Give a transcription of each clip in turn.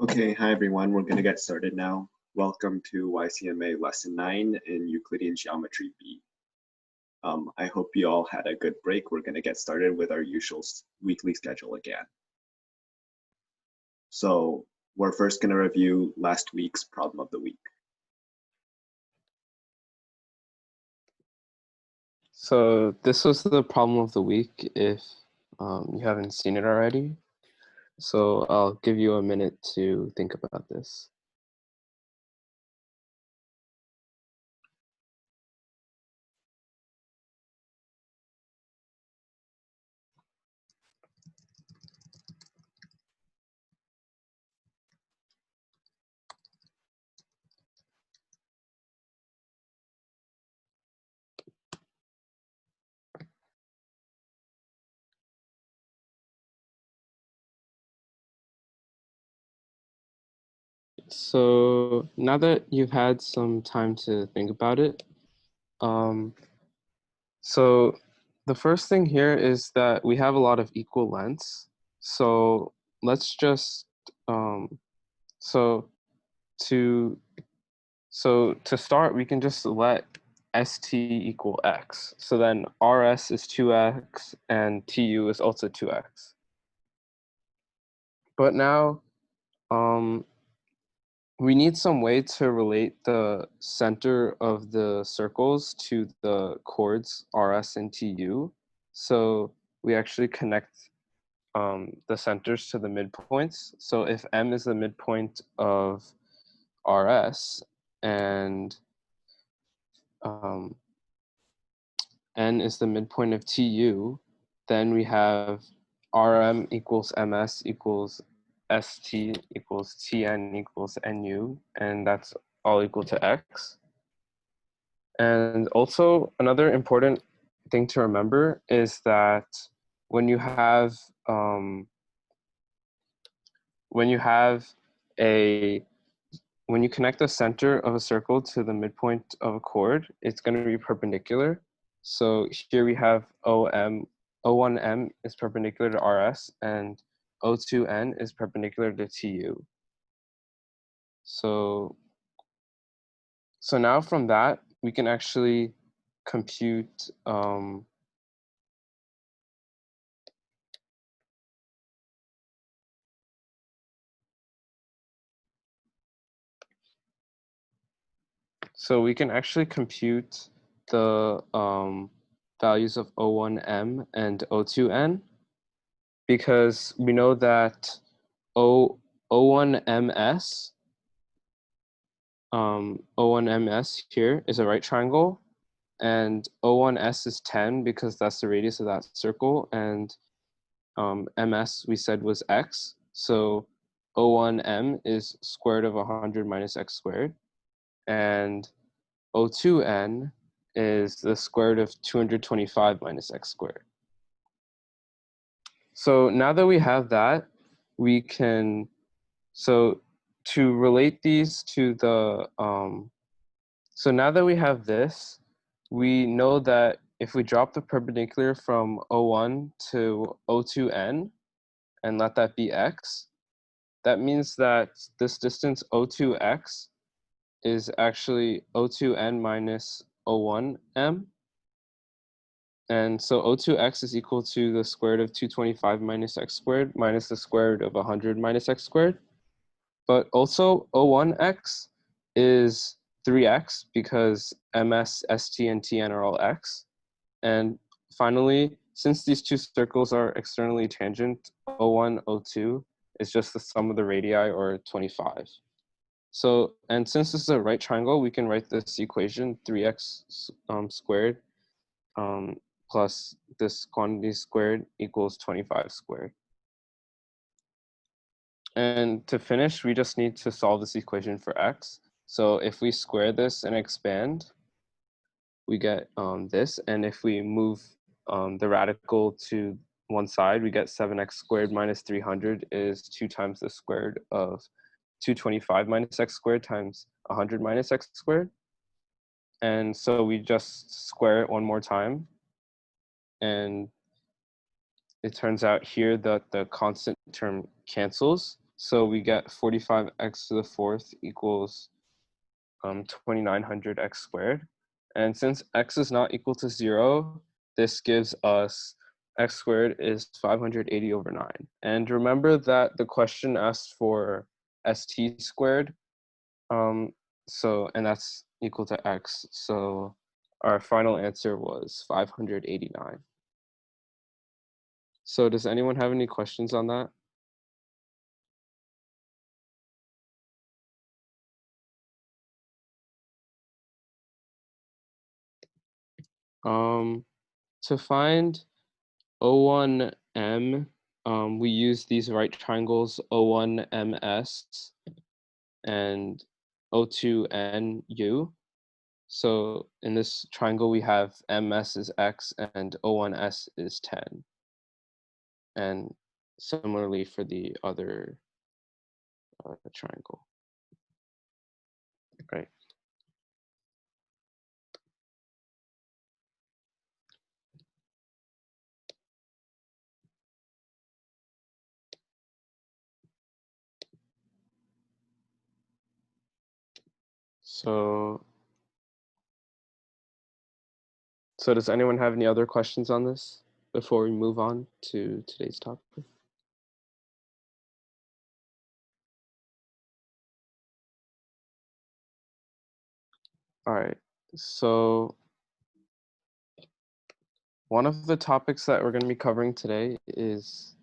Okay, hi everyone. We're going to get started now. Welcome to YCMA Lesson 9 in Euclidean Geometry B. I hope you all had a good break. We're going to get started with our usual weekly schedule again. So we're first going to review last week's problem of the week. So this was the problem of the week if you haven't seen it already. So I'll give you a minute to think about this. So now that you've had some time to think about it, so the first thing here is that we have a lot of equal lengths. So let's just to start, we can just let st equal x. So then rs is 2x and tu is also 2x. But now we need some way to relate the center of the circles to the chords rs and tu. So we actually connect the centers to the midpoints. So if m is the midpoint of rs and n is the midpoint of tu, then we have rm equals ms equals st equals tn equals nu, and that's all equal to x. And also another important thing to remember is that when you have when you connect the center of a circle to the midpoint of a chord, it's going to be perpendicular. So here we have O1M is perpendicular to RS and O2N is perpendicular to TU. So now from that, we can actually compute the values of O1M and O2N, because we know that O1MS O1MS here is a right triangle, and O1S is 10 because that's the radius of that circle, and MS we said was x, so O1M is square root of 100 minus x squared, and O2N is the square root of 225 minus x squared. So now that we have that, we can, to relate these to the, so now that we have this, we know that if we drop the perpendicular from O1 to O2N and let that be x, that means that this distance O2x is actually O2N minus O1M. And so O2x is equal to the square root of 225 minus x squared minus the square root of 100 minus x squared. But also O1x is 3x because ms, st, and tn are all x. And finally, since these two circles are externally tangent, O1, O2 is just the sum of the radii, or 25. So, and since this is a right triangle, we can write this equation 3x squared plus this quantity squared equals 25 squared. And to finish, we just need to solve this equation for x. So if we square this and expand, we get this. And if we move the radical to one side, we get 7x squared minus 300 is 2 times the square root of 225 minus x squared times 100 minus x squared. And so we just square it one more time. And it turns out here that the constant term cancels. So we get 45x to the fourth equals 2900x squared. And since x is not equal to 0, this gives us x squared is 580 over 9. And remember that the question asked for st squared. And that's equal to x. So our final answer was 589. So does anyone have any questions on that? To find O1M, we use these right triangles O1MS and O2NU. So in this triangle, we have MS is X and O1S is 10. And similarly for the other triangle, right? So does anyone have any other questions on this before we move on to today's topic? All right, so one of the topics that we're going to be covering today is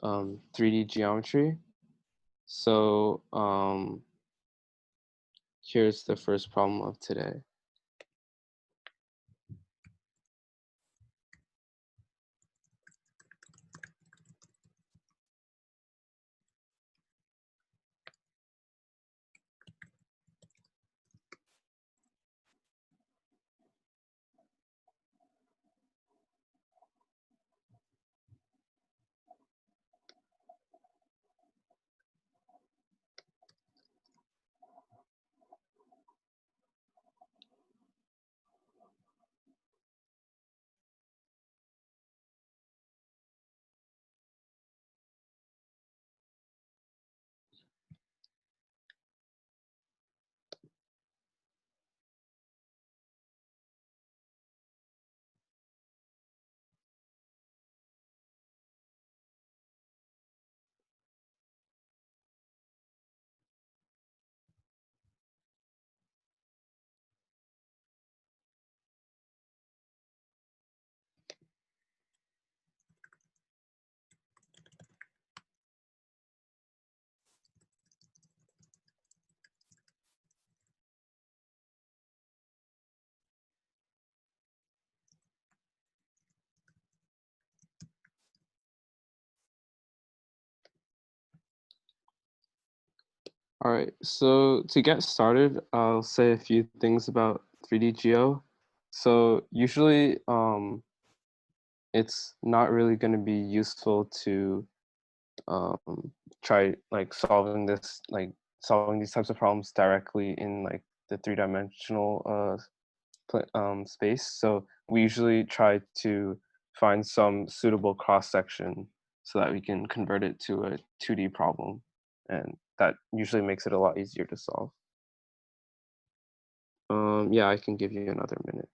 3D geometry. So here's the first problem of today. All right, so to get started, I'll say a few things about 3D Geo. So usually it's not really going to be useful to try solving these types of problems directly in like the three-dimensional space. So we usually try to find some suitable cross section so that we can convert it to a 2D problem, and that usually makes it a lot easier to solve. Yeah, I can give you another minute.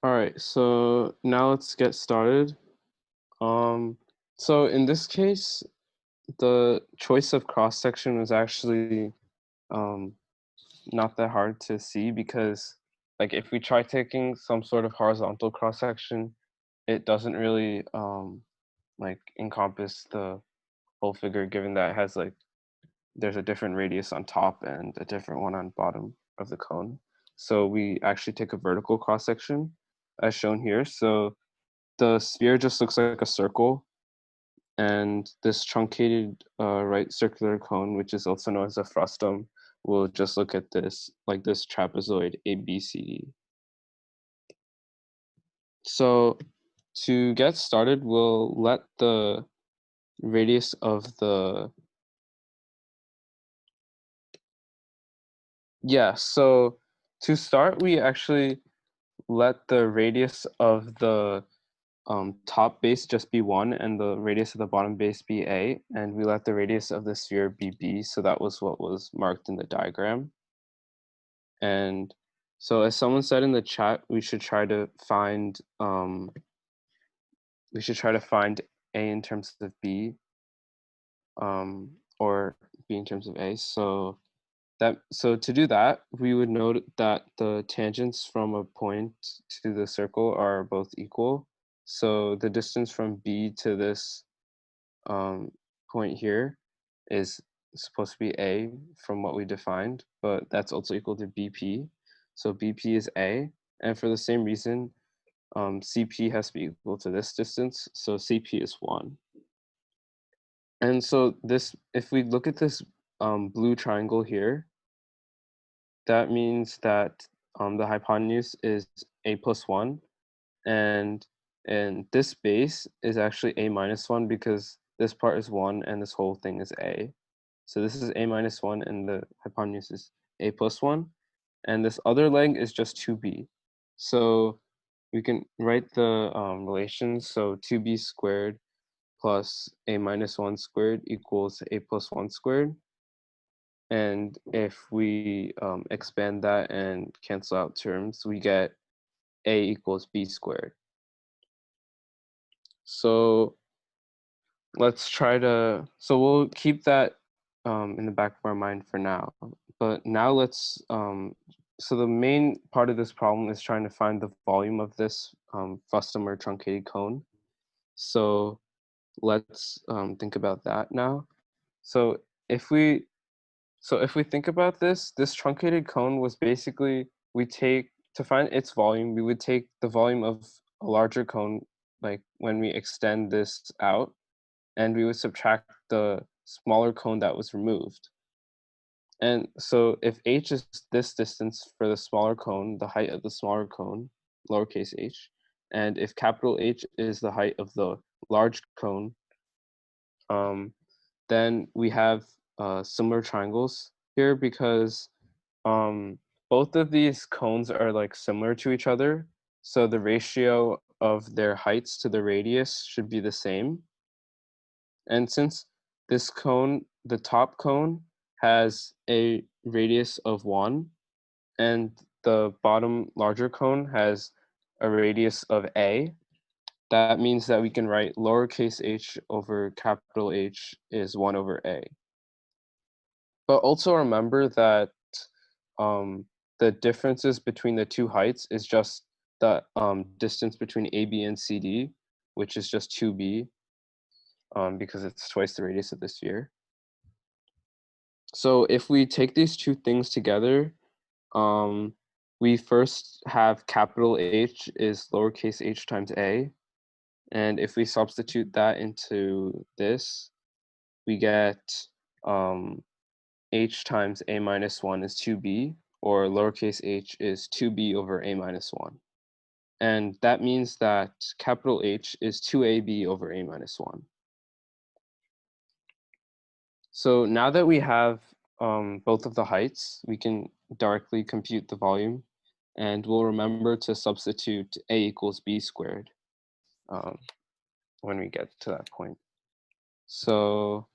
All right, so now let's get started. So in this case, the choice of cross section was actually um, not that hard to see because, like, if we try taking some sort of horizontal cross section, it doesn't really like encompass the whole figure, given that it has like there's a different radius on top and a different one on bottom of the cone. So we actually take a vertical cross section, as shown here. So the sphere just looks like a circle, and this truncated right circular cone, which is also known as a frustum, will just look at this like this trapezoid ABCD. So to get started, we'll let the radius of the so to start, we actually let the radius of the top base just be 1 and the radius of the bottom base be a, and we let the radius of the sphere be b, so that was what was marked in the diagram. And so as someone said in the chat, we should try to find a in terms of b, or b in terms of a. So to do that, we would note that the tangents from a point to the circle are both equal. So the distance from B to this point here is supposed to be A from what we defined, but that's also equal to BP. So BP is A, and for the same reason, CP has to be equal to this distance, so CP is 1. And so this, if we look at this blue triangle here, that means that the hypotenuse is a plus 1, and this base is actually a minus 1 because this part is 1 and this whole thing is a. So this is a minus 1 and the hypotenuse is a plus 1, and this other leg is just 2b. So we can write the relations. So 2b squared plus a minus 1 squared equals a plus 1 squared. And if we expand that and cancel out terms, we get a equals b squared. So let's try to, so we'll keep that in the back of our mind for now. But now let's, so the main part of this problem is trying to find the volume of this frustum or truncated cone. So let's think about that now. So if we think about this, this truncated cone was basically, we take, to find its volume, we would take the volume of a larger cone, like when we extend this out, and we would subtract the smaller cone that was removed. And so if h is this distance for the smaller cone, the height of the smaller cone, lowercase h, and if capital H is the height of the large cone, then we have similar triangles here because both of these cones are like similar to each other. So the ratio of their heights to the radius should be the same. And since this cone, the top cone, has a radius of 1, and the bottom larger cone has a radius of a, that means that we can write lowercase h over capital H is 1 over a. But also remember that the differences between the two heights is just the distance between AB and CD, which is just 2b, because it's twice the radius of the sphere. So if we take these two things together, we first have capital H is lowercase h times a. And if we substitute that into this, we get h times a minus 1 is 2b, or lowercase h is 2b over a minus 1. And that means that capital H is 2ab over a minus 1. So now that we have both of the heights, we can directly compute the volume, and we'll remember to substitute a equals b squared when we get to that point. So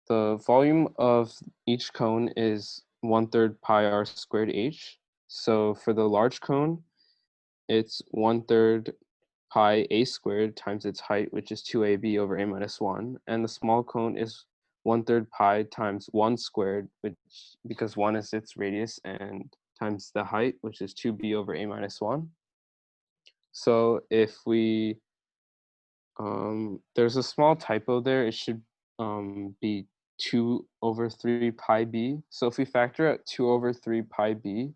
the volume of each cone is 1/3 pi r squared h. So for the large cone, it's 1/3 pi a squared times its height, which is 2ab over a minus 1. And the small cone is 1/3 pi times 1 squared, which because 1 is its radius, and times the height, which is 2b over a minus 1. So if we, there's a small typo there. It should be 2/3 pi b. So if we factor out 2/3 pi b,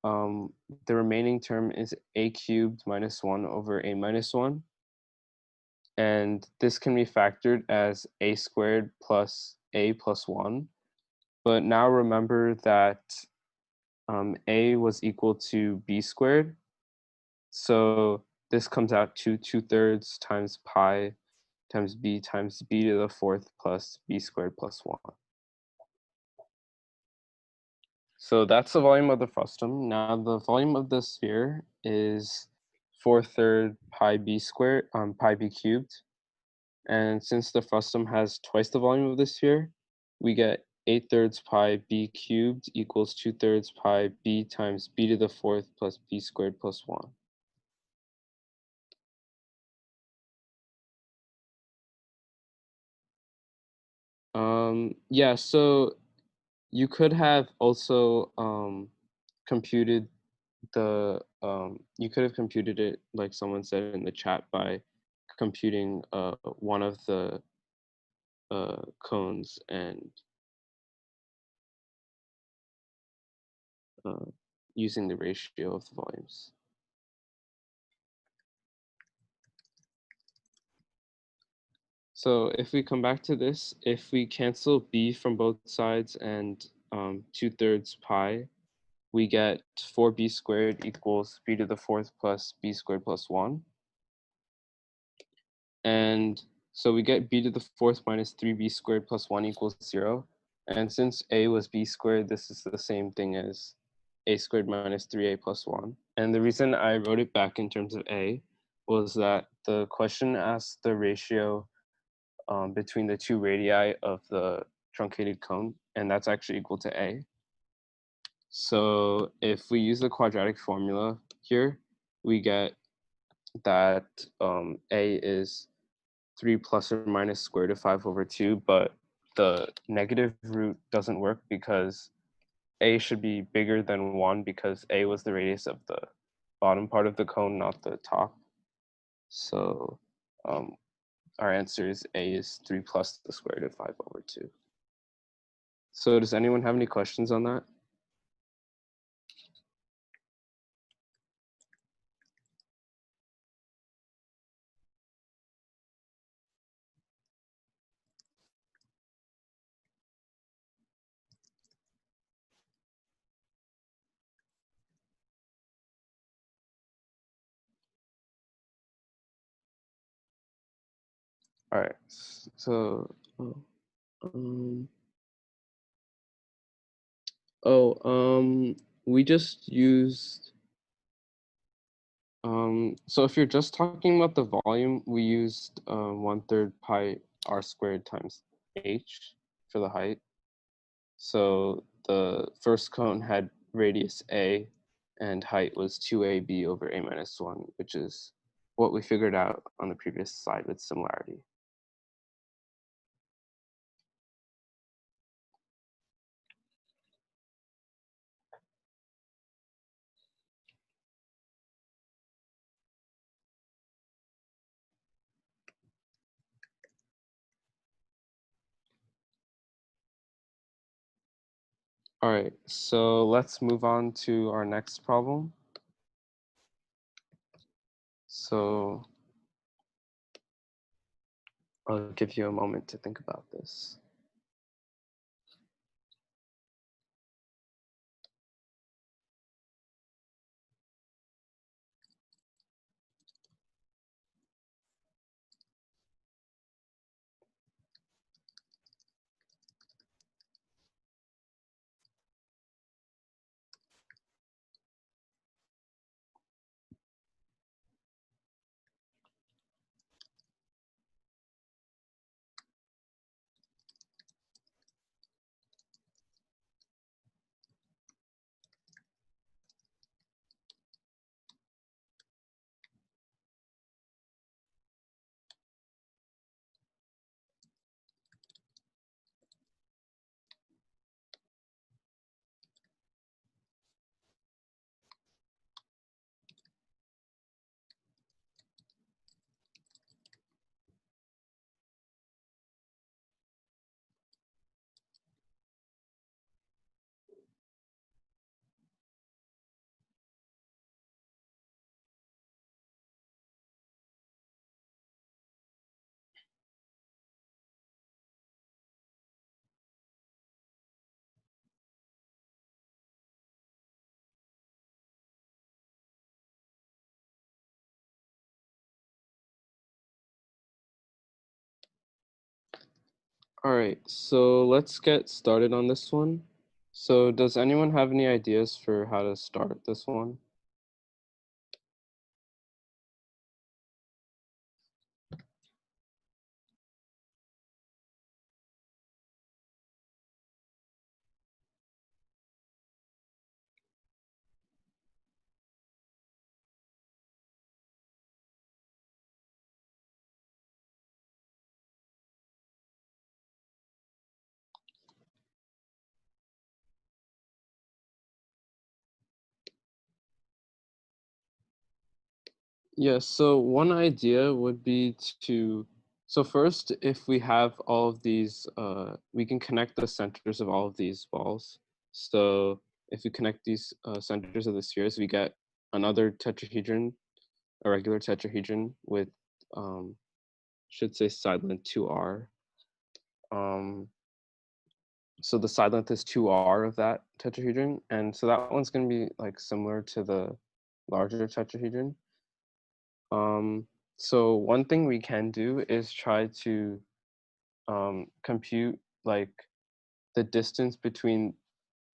the remaining term is a cubed minus 1 over a minus 1. And this can be factored as a squared plus a plus 1. But now remember that a was equal to b squared. So this comes out to 2/3 times pi times b to the 4th plus b squared plus 1. So that's the volume of the frustum. Now the volume of the sphere is 4/3 pi b squared, pi b cubed. And since the frustum has twice the volume of the sphere, we get 8/3 pi b cubed equals 2/3 pi b times b to the 4th plus b squared plus 1. Yeah, so you could have also computed you could have computed it, like someone said in the chat, by computing one of the cones and uh, using the ratio of the volumes. So if we come back to this, if we cancel b from both sides and 2/3 pi, we get 4b squared equals b to the 4th plus b squared plus 1. And so we get b to the 4th minus 3b squared plus 1 equals 0. And since a was b squared, this is the same thing as a squared minus 3a plus 1. And the reason I wrote it back in terms of a was that the question asked the ratio between the two radii of the truncated cone, and that's actually equal to a. So if we use the quadratic formula here, we get that a is 3 plus or minus square root of 5/2, but the negative root doesn't work because a should be bigger than 1 because a was the radius of the bottom part of the cone, not the top. So our answer is a is 3 plus the square root of 5/2. So does anyone have any questions on that? All right, so um, we just used so if you're just talking about the volume, we used 1/3 pi r squared times h for the height. So the first cone had radius a and height was 2ab over a minus 1, which is what we figured out on the previous slide with similarity. All right, so let's move on to our next problem. So I'll give you a moment to think about this. All right, so let's get started on this one. So does anyone have any ideas for how to start this one? Yeah, so one idea would be to, so first, if we have all of these, we can connect the centers of all of these balls. So if we connect these centers of the spheres, we get another tetrahedron, a regular tetrahedron with, should say side length 2r. Um, so the side length is 2r of that tetrahedron. And so that one's going to be like similar to the larger tetrahedron. So one thing we can do is try to compute like the distance between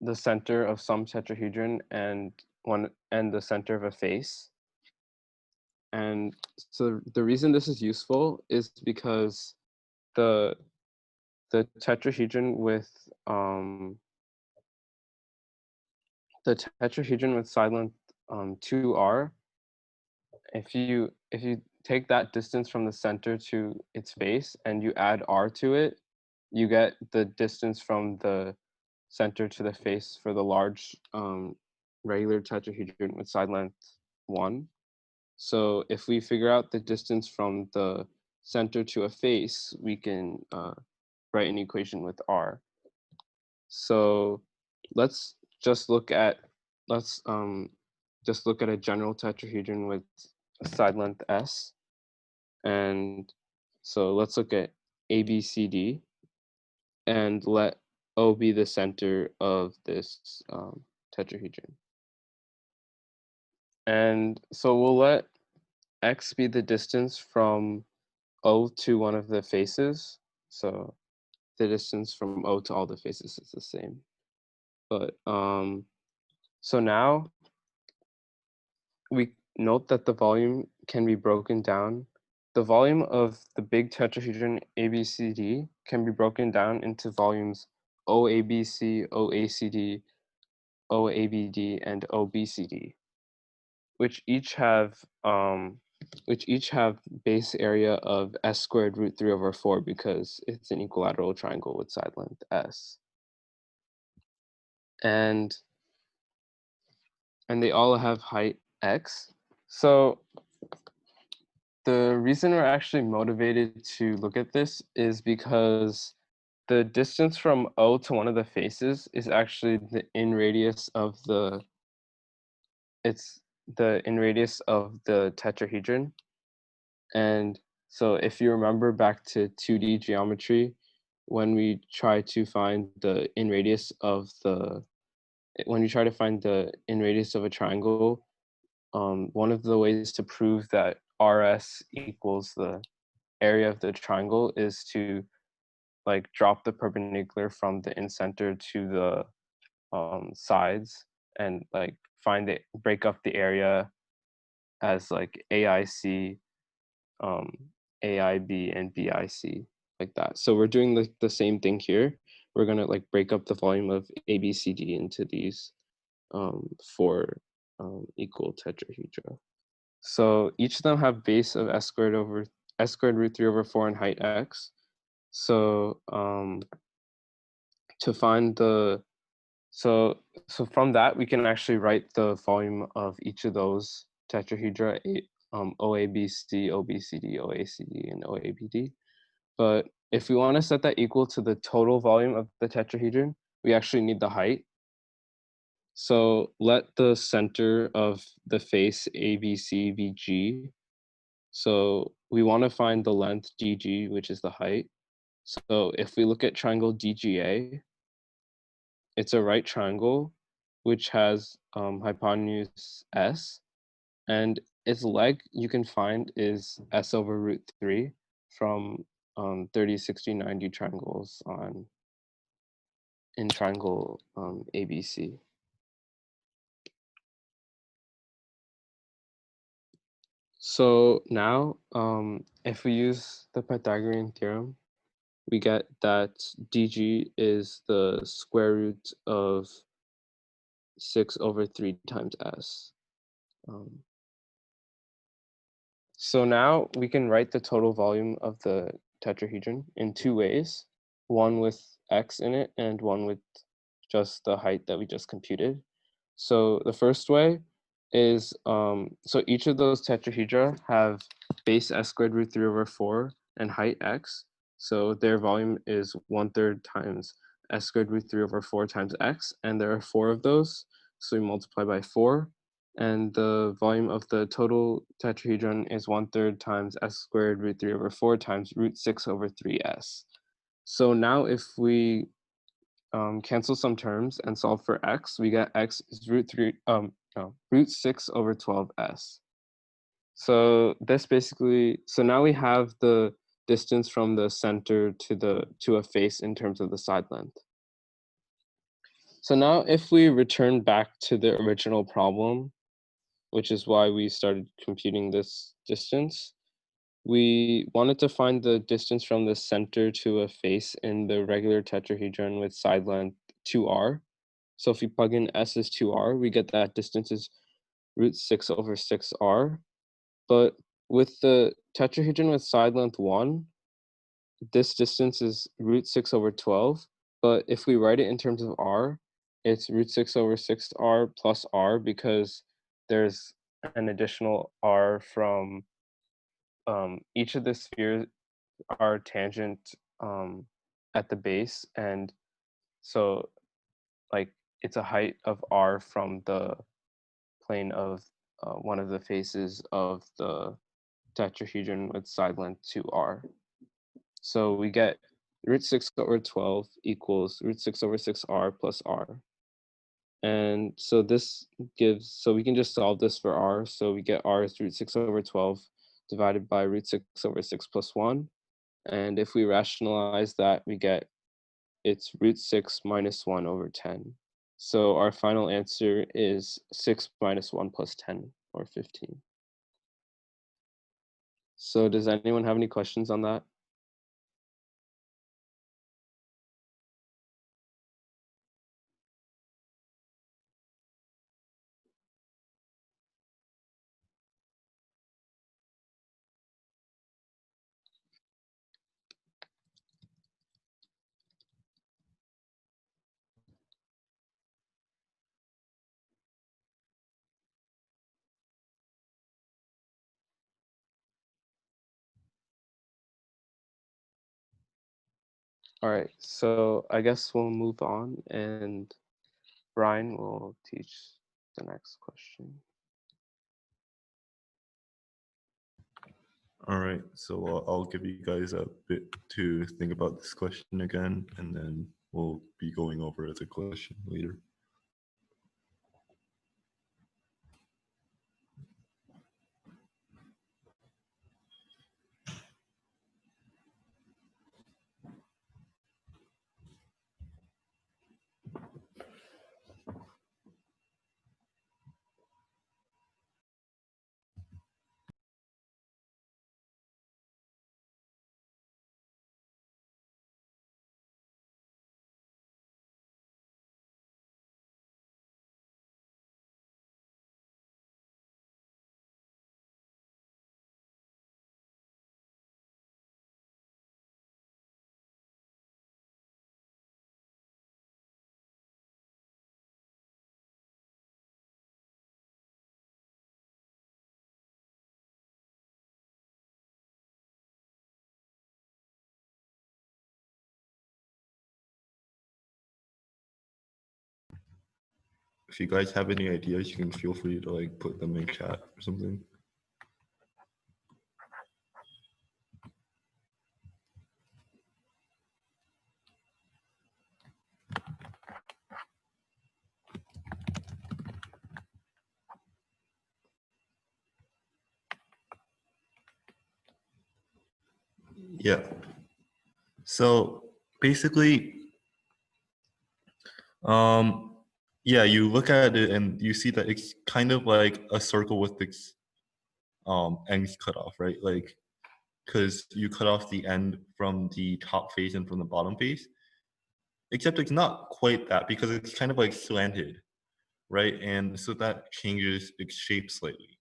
the center of some tetrahedron and the center of a face. And so the reason this is useful is because the the tetrahedron with the tetrahedron with side length 2r, if you take that distance from the center to its face and you add r to it, you get the distance from the center to the face for the large regular tetrahedron with side length 1. So if we figure out the distance from the center to a face, we can write an equation with r. So let's just look at let's just look at a general tetrahedron with a side length s. And so let's look at ABCD and let O be the center of this tetrahedron. And so we'll let X be the distance from O to one of the faces. So the distance from O to all the faces is the same. But so now we note that the volume can be broken down. The volume of the big tetrahedron ABCD can be broken down into volumes OABC, OACD, OABD, and OBCD, which each have base area of s squared root 3 over 4 because it's an equilateral triangle with side length s. And they all have height x. So the reason we're actually motivated to look at this is because the distance from O to one of the faces is actually the in radius of the tetrahedron. And so if you remember back to 2D geometry, when we try to find the in radius of a triangle, one of the ways to prove that RS equals the area of the triangle is to like drop the perpendicular from the incenter to the sides and like break up the area as like AIC, AIB, and BIC, like that. So we're doing the same thing here. We're gonna like break up the volume of ABCD into these four equal tetrahedra. So each of them have base of s squared root 3 over 4 and height x. So to find so from that we can actually write the volume of each of those tetrahedra, OABC, OBCD, OACD, and OABD. But if we want to set that equal to the total volume of the tetrahedron, we actually need the height. So let the center of the face ABC be G. So we want to find the length DG, which is the height. So if we look at triangle DGA, it's a right triangle which has hypotenuse S, and its leg you can find is S over root 3 from 30, 60, 90 triangles in triangle ABC. So now, if we use the Pythagorean theorem, we get that dg is the square root of 6 over 3 times s. So now we can write the total volume of the tetrahedron in two ways, one with x in it and one with just the height that we just computed. So the first way is, so each of those tetrahedra have base s squared root 3 over 4 and height x. So their volume is 1/3 times s squared root 3 over 4 times x, and there are 4 of those. So we multiply by 4, and the volume of the total tetrahedron is 1/3 times s squared root 3 over 4 times root 6 over 3s. So now if we cancel some terms and solve for x, we get x is root 6 over 12s. So this basically, so now we have the distance from the center to a face in terms of the side length. So now if we return back to the original problem, which is why we started computing this distance, we wanted to find the distance from the center to a face in the regular tetrahedron with side length 2r. So if we plug in s as 2r, we get that distance is root 6 over 6r. But with the tetrahedron with side length 1, this distance is root 6 over 12. But if we write it in terms of r, it's root 6 over 6r plus r, because there's an additional r from each of the spheres are tangent at the base, and so like it's a height of r from the plane of one of the faces of the tetrahedron with side length 2r. So we get root 6 over 12 equals root 6 over 6r plus r. And so this gives, so we can just solve this for r. So we get r is root 6 over 12 divided by root 6 over 6 plus 1. And if we rationalize that, we get it's root 6 minus 1 over 10. So our final answer is 6 minus 1 plus 10, or 15. So does anyone have any questions on that? All right, so I guess we'll move on, and Brian will teach the next question. All right, so I'll give you guys a bit to think about this question again, and then we'll be going over the question later. If you guys have any ideas, you can feel free to like put them in chat or something. Yeah. So basically, yeah, you look at it and you see that it's kind of like a circle with its ends cut off, right? Like, because you cut off the end from the top face and from the bottom face, except it's not quite that because it's kind of like slanted, right? And so that changes its shape slightly,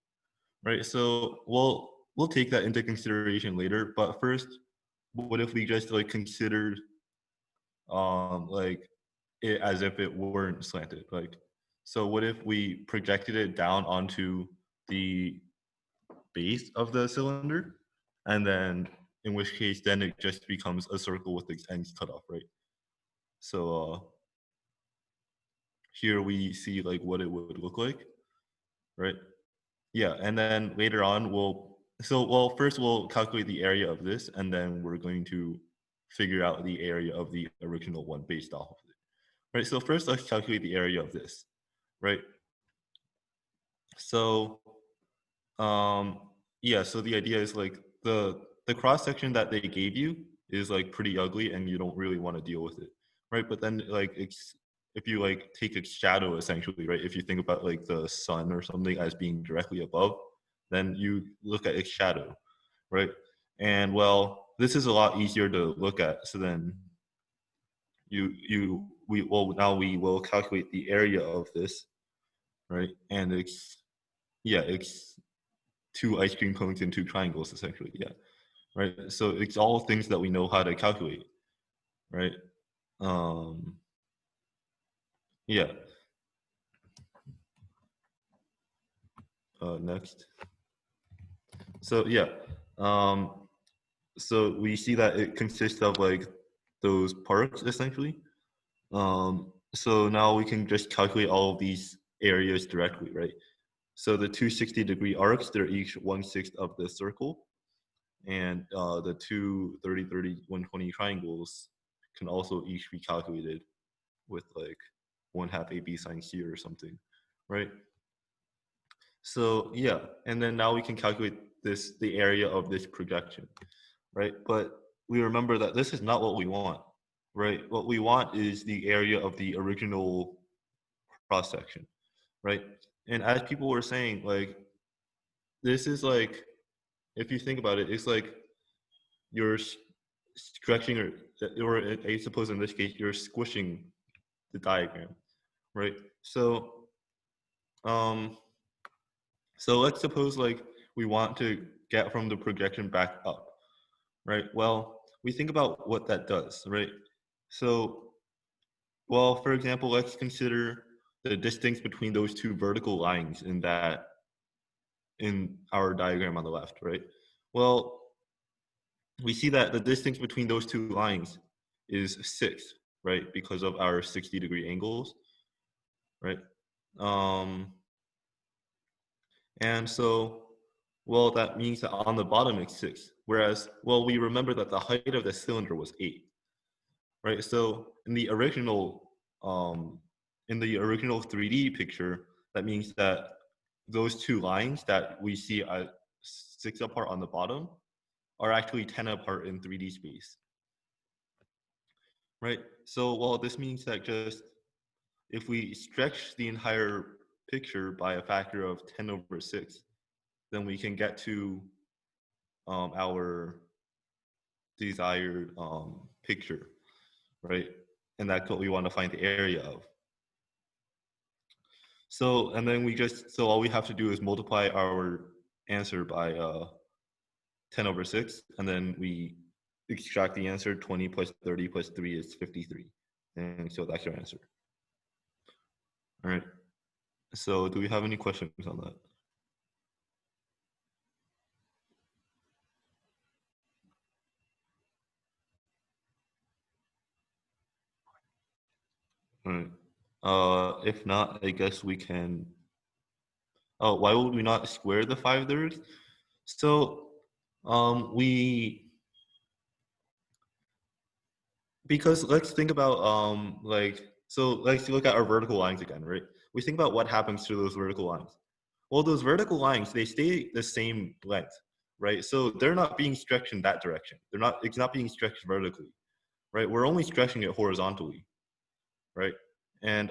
right? So we'll take that into consideration later. But first, what if we just like considered like it as if it weren't slanted? Like, so what if we projected it down onto the base of the cylinder, and then in which case then it just becomes a circle with its ends cut off, right? So here we see like what it would look like, right? Yeah, and then later on well, first we'll calculate the area of this, and then we're going to figure out the area of the original one based off of it, right? So first let's calculate the area of this, right? So yeah, so the idea is like the cross section that they gave you is like pretty ugly and you don't really want to deal with it, right? But then like it's, if you like take its shadow essentially, right? If you think about like the sun or something as being directly above, then you look at its shadow, right? And well, this is a lot easier to look at. So then now we will calculate the area of this, right? And it's, yeah, it's two ice cream cones and two triangles essentially, yeah, right? So it's all things that we know how to calculate, right? Yeah. Next. So yeah, so we see that it consists of like those parts essentially. So now we can just calculate all of these areas directly, right? So the two 60-degree arcs, they're each 1/6 of the circle. And the two 30, 30, 120 triangles can also each be calculated with like 1/2 AB sine C or something, right? So yeah, and then now we can calculate the area of this projection, right? But we remember that this is not what we want, right? What we want is the area of the original cross section, right? And as people were saying, like, this is like, if you think about it, it's like you're stretching, or I suppose in this case, you're squishing the diagram, right? So, so let's suppose like we want to get from the projection back up, right? Well, we think about what that does, right? So, well, for example, let's consider the distance between those two vertical lines in our diagram on the left, right? Well, we see that the distance between those two lines is 6, right? Because of our 60-degree angles, right? And so, well, that means that on the bottom it's 6. Whereas, well, we remember that the height of the cylinder was 8, right? So in the original 3D picture, that means that those two lines that we see at 6 apart on the bottom are actually 10 apart in 3D space, right? So, well, this means that just if we stretch the entire picture by a factor of 10/6, then we can get to our desired picture, right? And that's what we want to find the area of. So, and then so all we have to do is multiply our answer by 10/6, and then we extract the answer. 20 plus 30 plus 3 is 53. And so that's your answer. All right. So do we have any questions on that? All right. If not, I guess we can. Oh, why would we not square the 5/3? So because let's think about so let's look at our vertical lines again, right? We think about what happens to those vertical lines. Well, those vertical lines, they stay the same length, right? So they're not being stretched in that direction. It's not being stretched vertically. right? We're only stretching it horizontally, right? And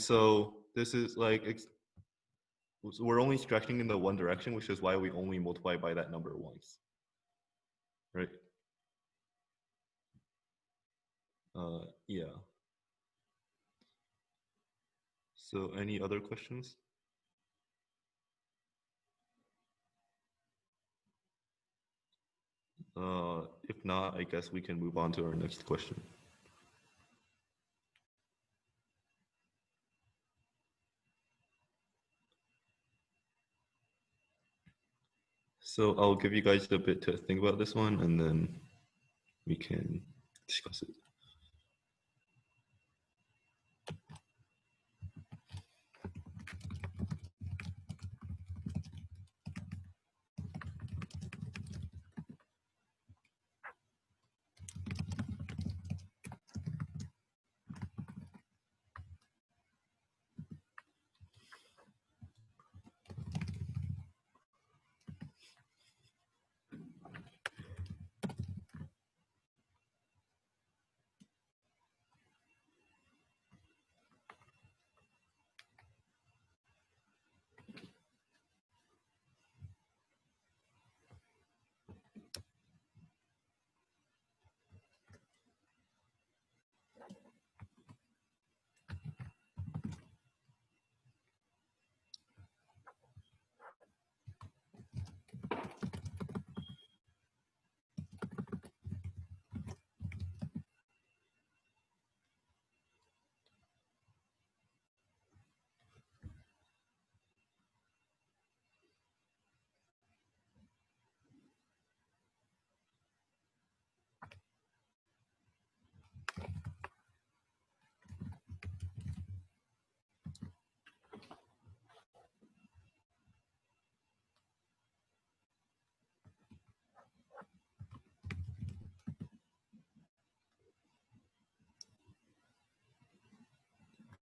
so this is like, so we're only stretching in the one direction, which is why we only multiply by that number once, right? Yeah. So any other questions? If not, I guess we can move on to our next question. So I'll give you guys a bit to think about this one, and then we can discuss it.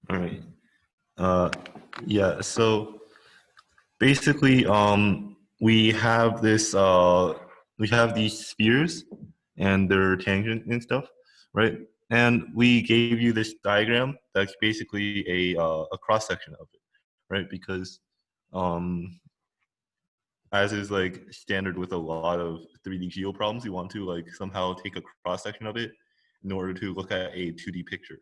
All right. Yeah. So basically, we have this. We have these spheres and their tangent and stuff, right? And we gave you this diagram that's basically a cross section of it, right? Because as is like standard with a lot of 3D geo problems, you want to like somehow take a cross section of it in order to look at a 2D picture,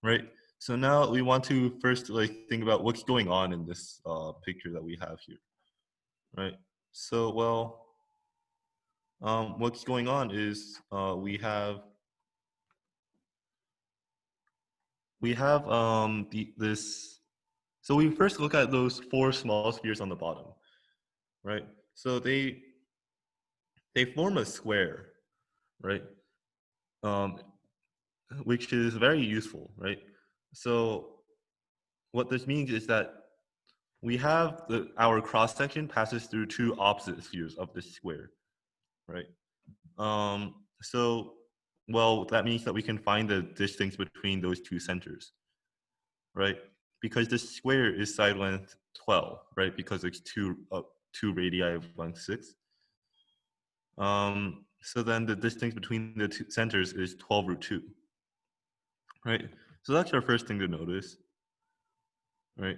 right? So now we want to first like think about what's going on in this picture that we have here, right? So well, what's going on is we have this. So we first look at those four small spheres on the bottom, right? So they form a square, right? Um, which is very useful, right? So what this means is that we have our cross section passes through two opposite spheres of this square, right? So, well, that means that we can find the distance between those two centers, right? Because this square is side length 12, right? Because it's two radii of length 6. So then the distance between the two centers is 12 root 2, right? So that's our first thing to notice, right?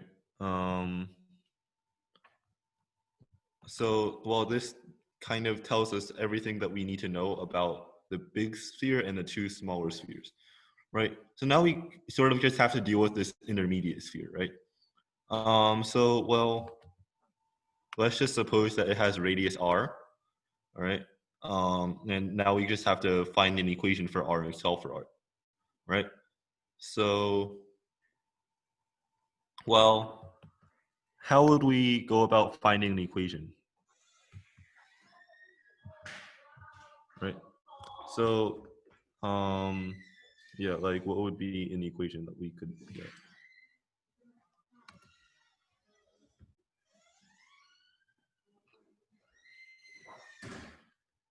So, well, this kind of tells us everything that we need to know about the big sphere and the two smaller spheres, right? So now we sort of just have to deal with this intermediate sphere, right? So, well, let's just suppose that it has radius r, all right? And now we just have to find an equation for r and solve for r, right? So, well, how would we go about finding an equation? Right. So, yeah, like what would be an equation that we could get?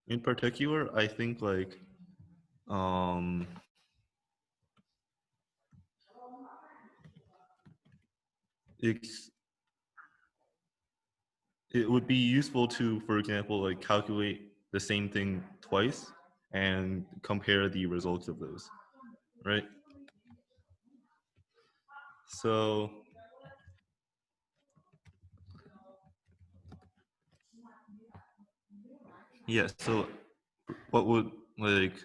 In particular, I think like it would be useful to, for example, like calculate the same thing twice and compare the results of those, right? So yeah, so what would, like,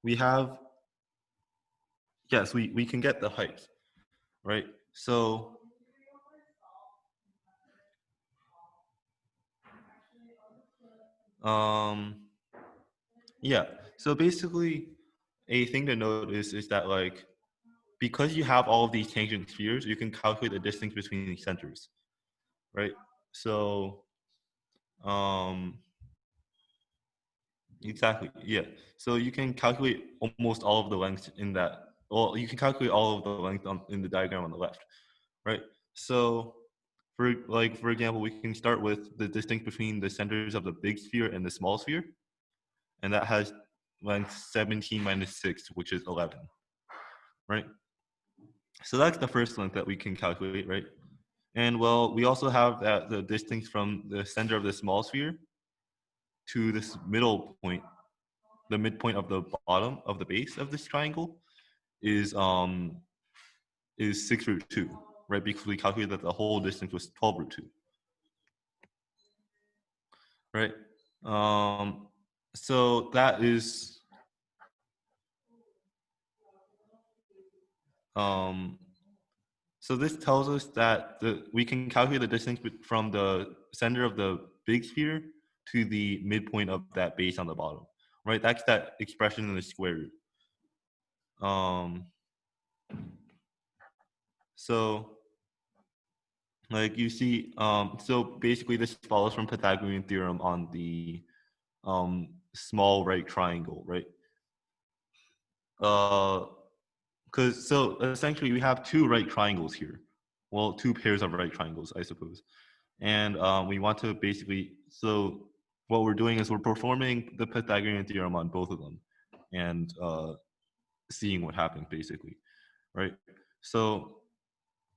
we have, yes, we can get the height, right? So yeah, so basically a thing to note is that, like, because you have all of these tangent spheres, you can calculate the distance between the centers, right? So exactly, yeah. So you can calculate almost all of the lengths in that. Well, you can calculate all of the length in the diagram on the left, right? So for example, we can start with the distance between the centers of the big sphere and the small sphere, and that has length 17 minus 6, which is 11, right? So that's the first length that we can calculate, right? And well, we also have that the distance from the center of the small sphere to this middle point, the midpoint of the bottom of the base of this triangle is 6 root 2, right? Because we calculated that the whole distance was 12 root 2, right? So that is so this tells us that we can calculate the distance from the center of the big sphere to the midpoint of that base on the bottom, right? That's that expression in the square root. So like you see, so basically this follows from Pythagorean theorem on the small right triangle, right? Because so essentially we have two right triangles here. Well, two pairs of right triangles, I suppose. And we want to basically, so what we're doing is we're performing the Pythagorean theorem on both of them and seeing what happens basically, right? So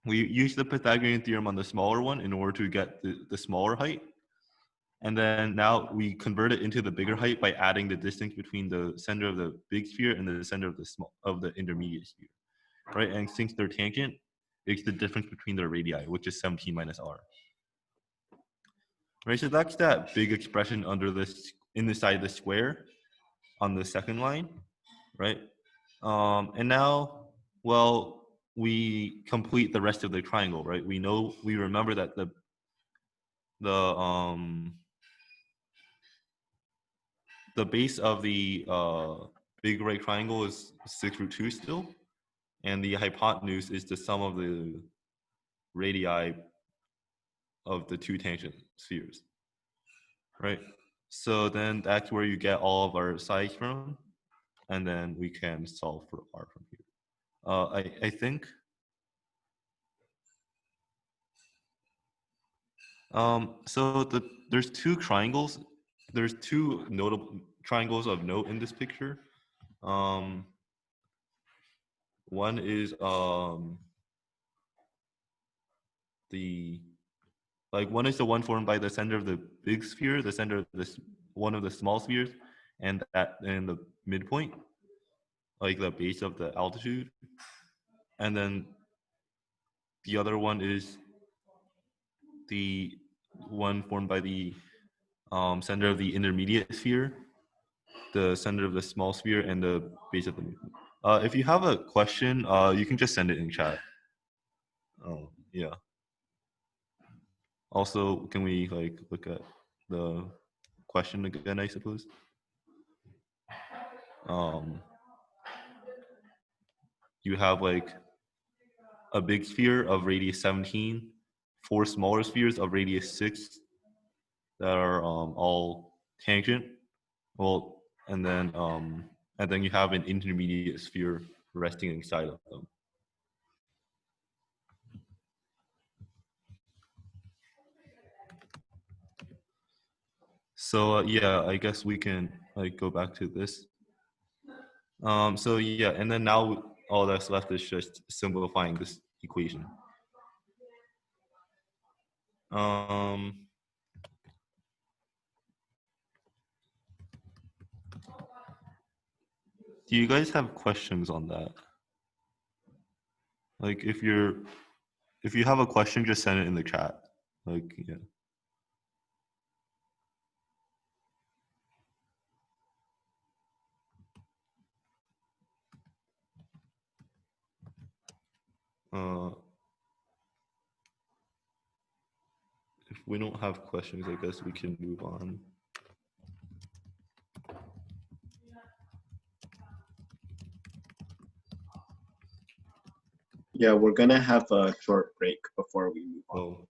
we use the Pythagorean theorem on the smaller one in order to get the smaller height. And then now we convert it into the bigger height by adding the distance between the center of the big sphere and the center of the intermediate sphere, right? And since they're tangent, it's the difference between their radii, which is 17 minus r. Right, so that's that big expression under this in the side of the square on the second line, right? And now, well, we complete the rest of the triangle, right? We remember that the base of the big right triangle is 6 root 2 still, and the hypotenuse is the sum of the radii of the two tangent spheres, right? So then that's where you get all of our sides from, and then we can solve for r from here. I think so there's two triangles. There's two notable triangles of note in this picture. One is one is the one formed by the center of the big sphere, the center of this one of the small spheres, and the midpoint, like the base of the altitude. And then the other one is the one formed by the center of the intermediate sphere, the center of the small sphere, and the base of the midpoint. If you have a question, you can just send it in chat. Yeah. Also, can we look at the question again, I suppose? You have a big sphere of radius 17, 4 smaller spheres of radius 6 that are all tangent. Well, and then you have an intermediate sphere resting inside of them. So yeah, I guess we can go back to this. So yeah, and then now all that's left is just simplifying this equation. Do you guys have questions on that? Like if you have a question, just send it in the chat. Like, yeah. If we don't have questions, I guess we can move on. Yeah, we're gonna have a short break before we move on. Oh,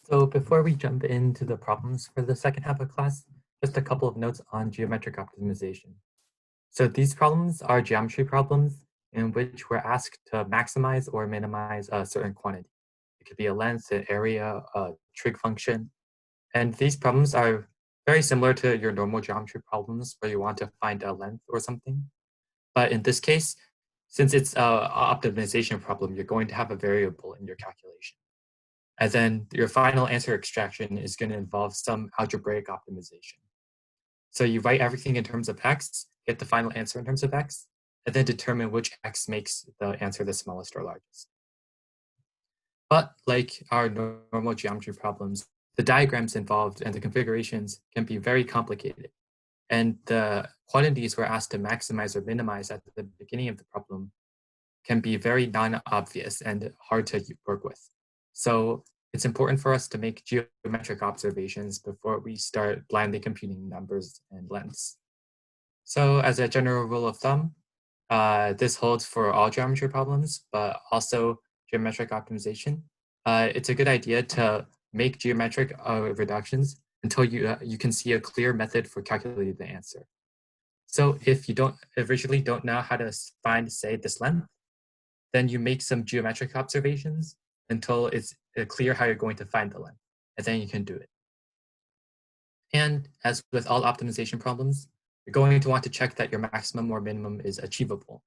So before we jump into the problems for the second half of class, just a couple of notes on geometric optimization. So these problems are geometry problems in which we're asked to maximize or minimize a certain quantity. It could be a length, an area, a trig function. And these problems are very similar to your normal geometry problems where you want to find a length or something. But in this case, since it's an optimization problem, you're going to have a variable in your calculation. And then your final answer extraction is going to involve some algebraic optimization. So you write everything in terms of x, get the final answer in terms of x, and then determine which x makes the answer the smallest or largest. But like our normal geometry problems, the diagrams involved and the configurations can be very complicated. And the quantities we're asked to maximize or minimize at the beginning of the problem can be very non-obvious and hard to work with. So it's important for us to make geometric observations before we start blindly computing numbers and lengths. So as a general rule of thumb, this holds for all geometry problems, but also geometric optimization. It's a good idea to make geometric reductions until you can see a clear method for calculating the answer. So if you originally don't know how to find, say, this length, then you make some geometric observations until it's clear how you're going to find the length, and then you can do it. And as with all optimization problems, you're going to want to check that your maximum or minimum is achievable.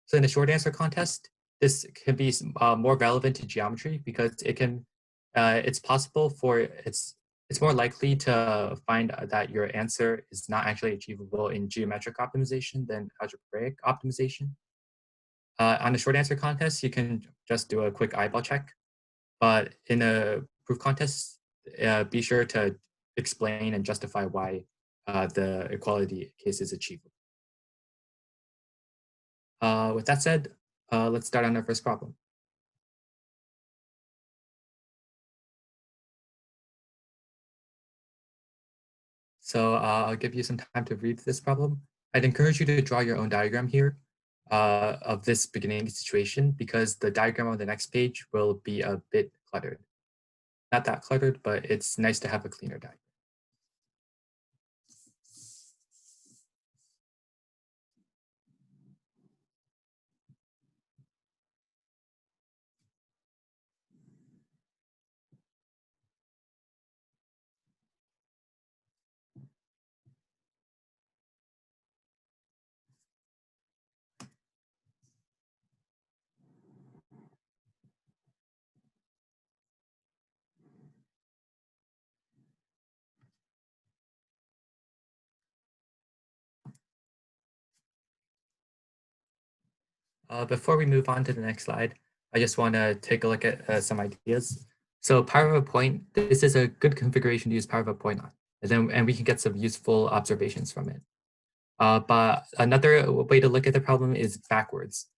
So in a short answer contest, this can be more relevant to geometry because it's possible for it's more likely to find that your answer is not actually achievable in geometric optimization than algebraic optimization. On a short answer contest, you can just do a quick eyeball check, but in a proof contest, be sure to explain and justify why the equality case is achievable. With that said, let's start on our first problem. So I'll give you some time to read this problem. I'd encourage you to draw your own diagram here of this beginning situation because the diagram on the next page will be a bit cluttered. Not that cluttered, but it's nice to have a cleaner diagram. Before we move on to the next slide, I just want to take a look at some ideas. So power of a point, this is a good configuration to use power of a point on, and we can get some useful observations from it. But another way to look at the problem is backwards.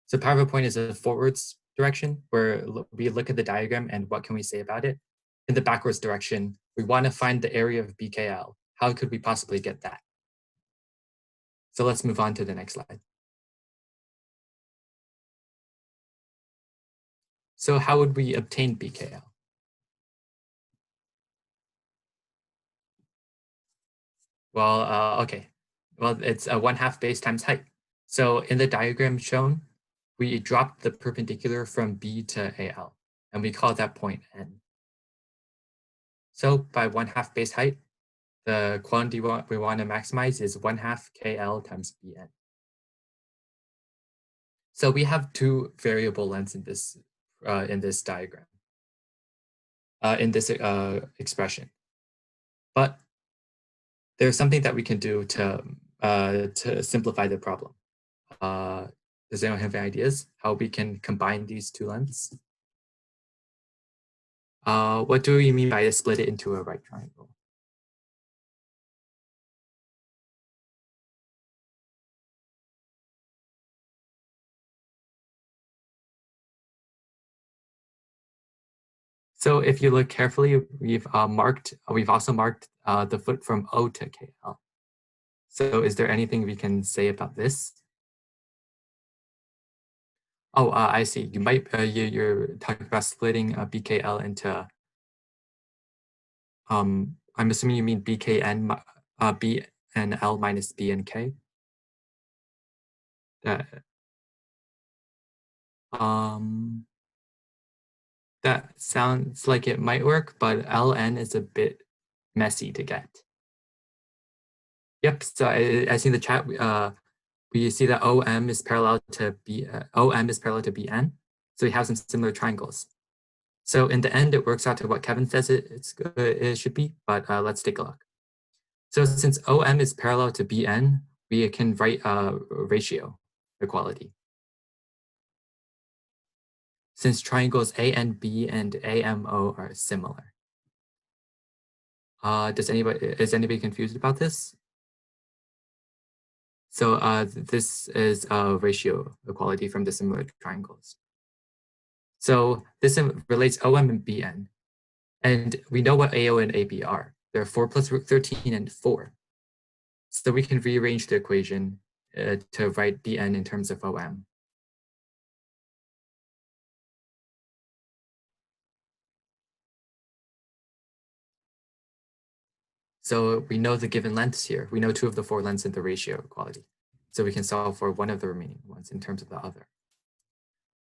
So power of a point is a forwards direction where we look at the diagram and what can we say about it. In the backwards direction, we want to find the area of BKL. How could we possibly get that? So let's move on to the next slide. So how would we obtain BKL? Well, okay. Well, it's a 1/2 base times height. So in the diagram shown, we dropped the perpendicular from B to AL, and we call that point N. So by 1/2 base height, the quantity we want to maximize is 1/2 KL times BN. So we have two variable lengths in this diagram, in this expression. But there's something that we can do to simplify the problem. Does anyone have any ideas how we can combine these two lengths? What do we mean by split it into a right triangle? So if you look carefully, we've also marked the foot from O to KL. So is there anything we can say about this? Oh, I see. You might you're talking about splitting BKL into. I'm assuming you mean BKN BNL minus BNK. That sounds like it might work, but LN is a bit messy to get. Yep. So I see in the chat. We see that OM is parallel to BN. So we have some similar triangles. So in the end, it works out to what Kevin says it should be, but let's take a look. So since OM is parallel to BN, we can write a ratio equality. Since triangles ANB and AMO are similar. Is anybody confused about this? So this is a ratio equality from the similar triangles. So this relates OM and BN. And we know what AO and AB are. They're 4 plus root 13 and 4. So we can rearrange the equation to write BN in terms of OM. So we know the given lengths here. We know 2 of the 4 lengths in the ratio equality. So we can solve for one of the remaining ones in terms of the other.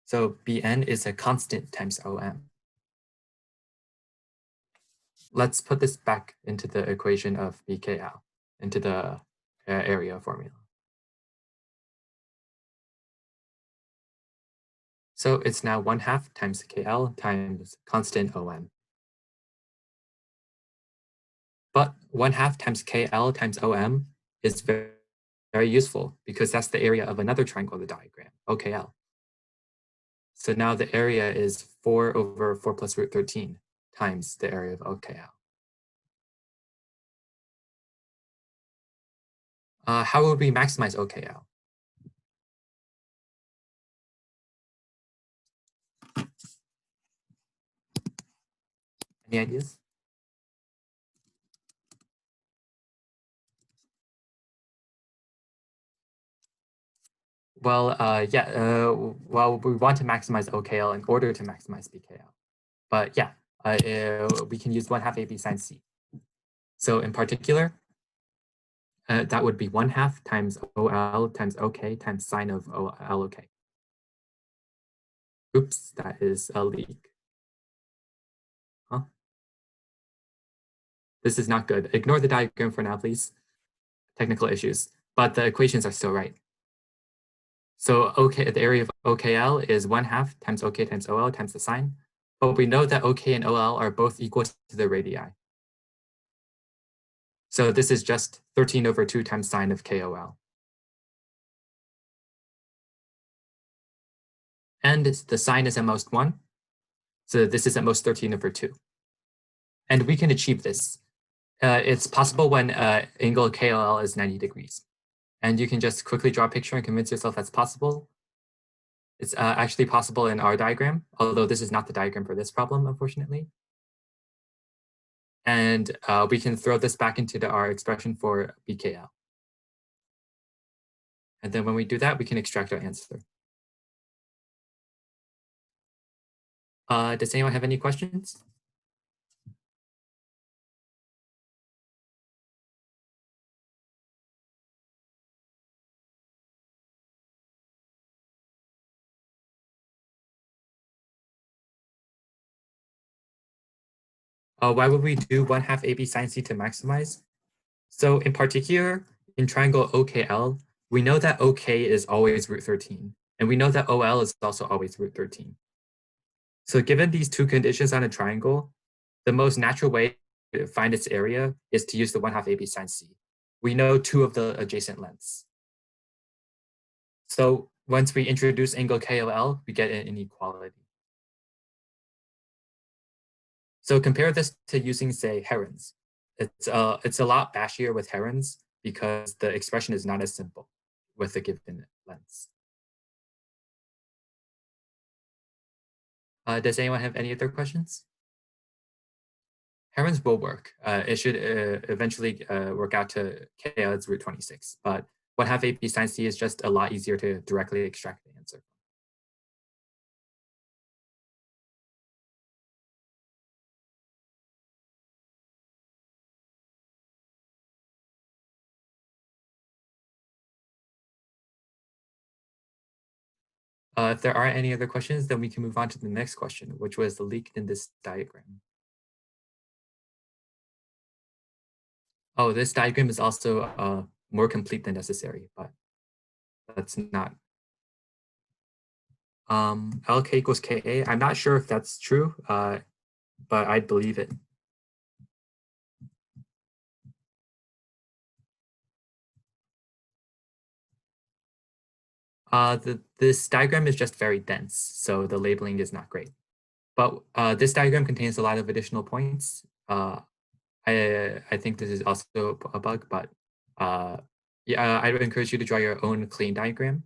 So BN is a constant times OM. Let's put this back into the equation of BKL, into the area formula. So it's now 1/2 times KL times constant OM. But 1/2 times KL times OM is very, very useful because that's the area of another triangle of the diagram, OKL. So now the area is 4 over 4 plus root 13 times the area of OKL. How would we maximize OKL? Any ideas? Well, well, we want to maximize OKL in order to maximize BKL. But yeah, we can use 1/2 AB sine C. So in particular, that would be 1/2 times OL times OK times sine of LOK. Oops, that is a leak. Huh? This is not good. Ignore the diagram for now, please. Technical issues, but the equations are still right. So OK, the area of OKL is 1/2 times OK times OL times the sine. But we know that OK and OL are both equal to the radii. So this is just 13 over 2 times sine of KOL. And the sine is at most 1. So this is at most 13 over 2. And we can achieve this. It's possible when angle KOL is 90 degrees. And you can just quickly draw a picture and convince yourself that's possible. It's actually possible in our diagram, although this is not the diagram for this problem, unfortunately. And we can throw this back into our expression for BKL. And then when we do that, we can extract our answer. Does anyone have any questions? Why would we do 1/2 AB sine C to maximize? So in particular, in triangle OKL, we know that OK is always root 13. And we know that OL is also always root 13. So given these two conditions on a triangle, the most natural way find its area is to use the 1/2 AB sine C. We know two of the adjacent lengths. So once we introduce angle KOL, we get an inequality. So compare this to using, say, Heron's. It's a lot bashier with Heron's because the expression is not as simple with the given lengths. Does anyone have any other questions? Heron's will work. It should eventually work out to k odds root 26, but 1/2 AP sine C is just a lot easier to directly extract the answer. If there aren't any other questions, then we can move on to the next question, which was the leak in this diagram. Oh, this diagram is also more complete than necessary, but that's not. LK equals KA. I'm not sure if that's true, but I believe it. This diagram is just very dense, so the labeling is not great. But this diagram contains a lot of additional points. I think this is also a bug, but yeah, I would encourage you to draw your own clean diagram,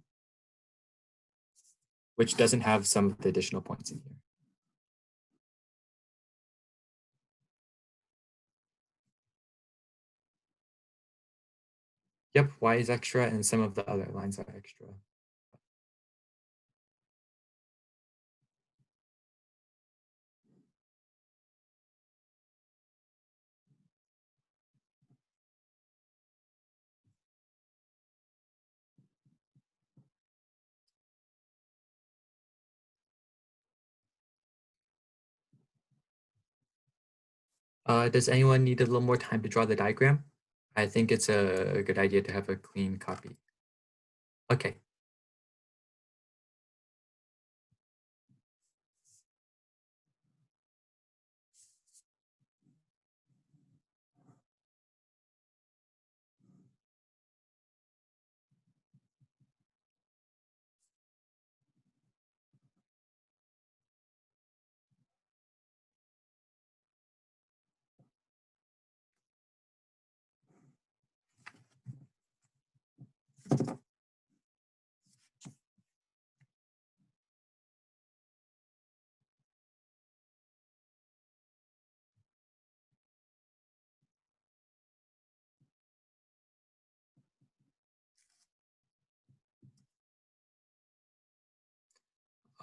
which doesn't have some of the additional points in here. Yep, y is extra and some of the other lines are extra. Does anyone need a little more time to draw the diagram? I think it's a good idea to have a clean copy. Okay.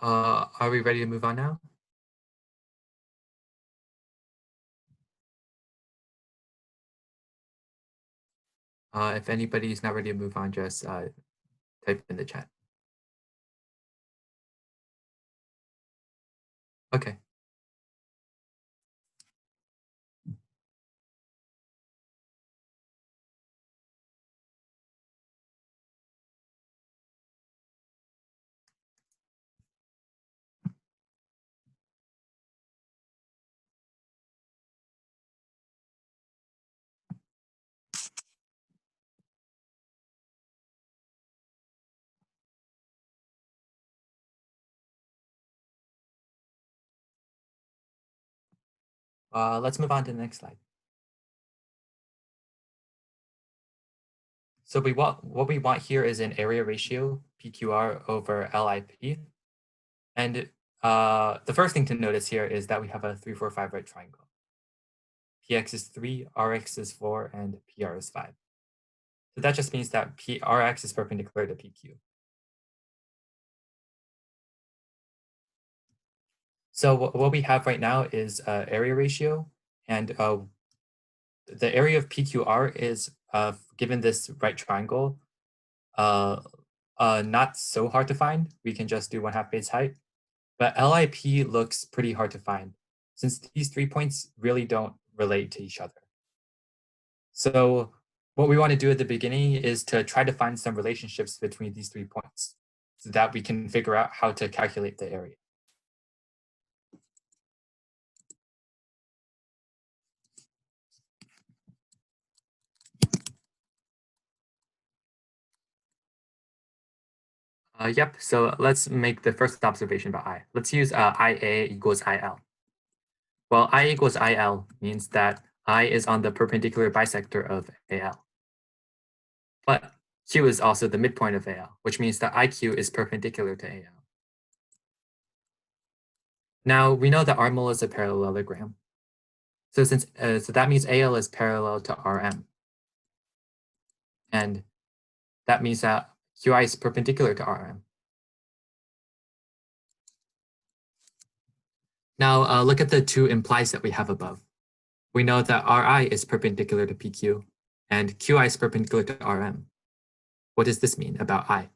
Are we ready to move on now? If anybody's not ready to move on, just type in the chat. Okay. Let's move on to the next slide. So what we want here is an area ratio, PQR over LIP. And the first thing to notice here is that we have a 3, 4, 5 right triangle. PX is 3, RX is 4, and PR is 5. So that just means that RX is perpendicular to PQ. So what we have right now is area ratio, and the area of PQR is, given this right triangle, not so hard to find. We can just do 1/2 base height. But LIP looks pretty hard to find since these 3 points really don't relate to each other. So what we want to do at the beginning is to try to find some relationships between these 3 points so that we can figure out how to calculate the area. Yep, so let's make the first observation about I. Let's use IA equals IL. Well, I equals IL means that I is on the perpendicular bisector of AL. But Q is also the midpoint of AL, which means that IQ is perpendicular to AL. Now we know that RML is a parallelogram. So that means AL is parallel to RM. And that means that QI is perpendicular to RM. Now look at the two implies that we have above. We know that RI is perpendicular to PQ and QI is perpendicular to RM. What does this mean about I?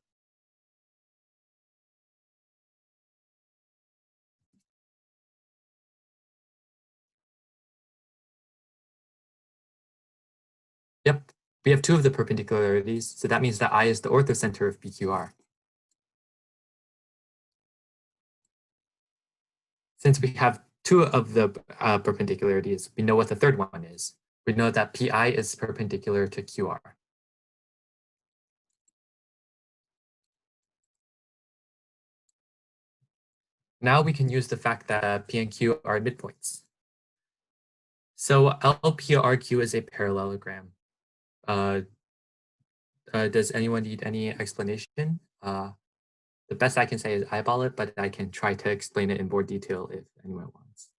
Yep, we have two of the perpendicularities, so that means that I is the orthocenter of PQR. Since we have two of the perpendicularities, we know what the third one is. We know that PI is perpendicular to QR. Now we can use the fact that P and Q are midpoints. So LPRQ is a parallelogram. Does anyone need any explanation? The best I can say is eyeball it, but I can try to explain it in more detail if anyone wants.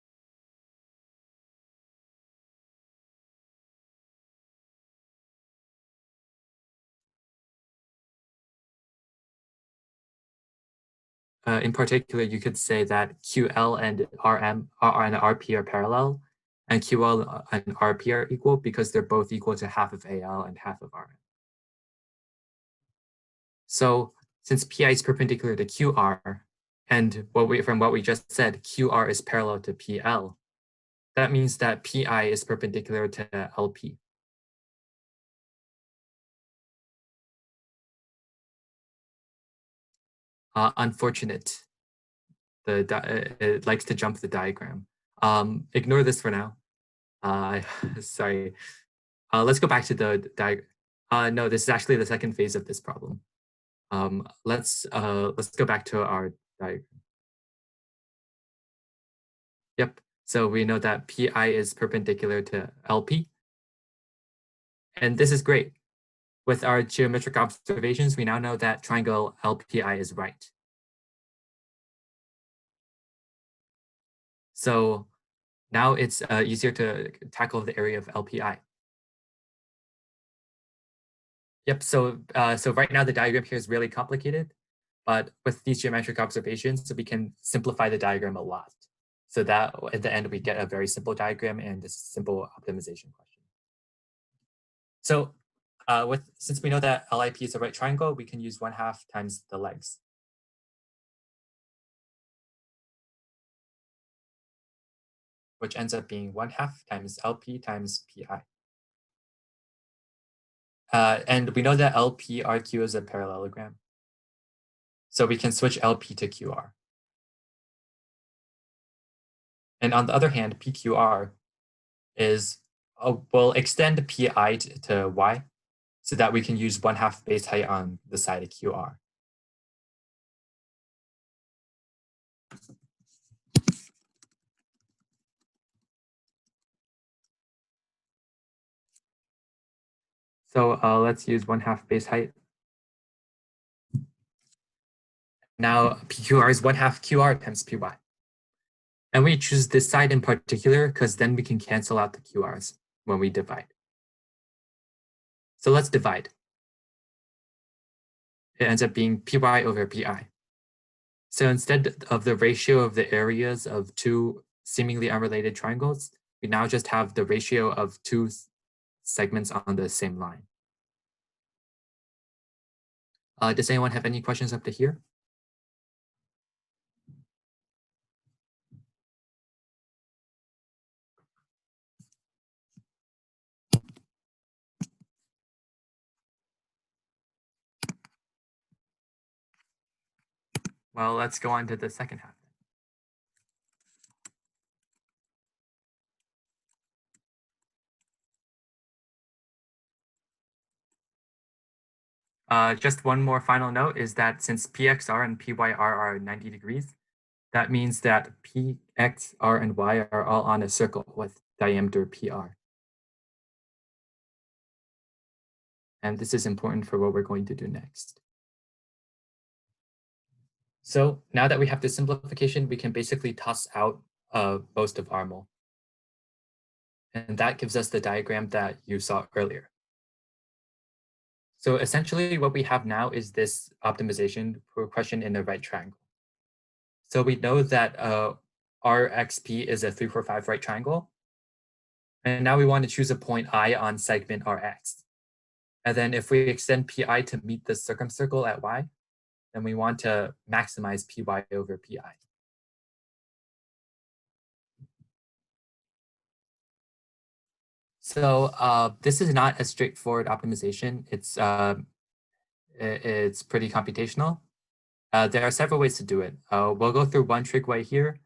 In particular, you could say that QL and RM and RP are parallel, and QL and RP are equal because they're both equal to half of AL and half of RM. So since PI is perpendicular to QR, and from what we just said, QR is parallel to PL, that means that PI is perpendicular to LP. Unfortunate. It likes to jump the diagram. Ignore this for now. Sorry. Let's go back to the diagram. No, this is actually the second phase of this problem. Let's go back to our diagram. Yep. So we know that PI is perpendicular to LP. And this is great. With our geometric observations, we now know that triangle LPI is right. So now it's easier to tackle the area of LPI. Yep, so right now the diagram here is really complicated, but with these geometric observations, we can simplify the diagram a lot. So that at the end, we get a very simple diagram and this simple optimization question. So since we know that LIP is a right triangle, we can use 1/2 times the legs. Which ends up being 1/2 times LP times PI. And we know that LPRQ is a parallelogram. So we can switch LP to QR. And on the other hand, PQR is, we'll extend PI to Y so that we can use 1/2 base height on the side of QR. So let's use 1/2 base height. Now PQR is 1/2 QR times PY. And we choose this side in particular because then we can cancel out the QRs when we divide. So let's divide. It ends up being PY over PI. So instead of the ratio of the areas of two seemingly unrelated triangles, we now just have the ratio of two segments on the same line. Does anyone have any questions up to here? Well, let's go on to the second half. Just one more final note is that since PXR and PYR are 90 degrees, that means that PX, R, and Y are all on a circle with diameter PR. And this is important for what we're going to do next. So now that we have the simplification, we can basically toss out most of ARML. And that gives us the diagram that you saw earlier. So essentially what we have now is this optimization question in a right triangle. So we know that RXP is a 3, 4, 5 right triangle. And now we want to choose a point I on segment Rx. And then if we extend PI to meet the circumcircle at Y, then we want to maximize PY over PI. So this is not a straightforward optimization. It's pretty computational. There are several ways to do it. We'll go through one trig way here.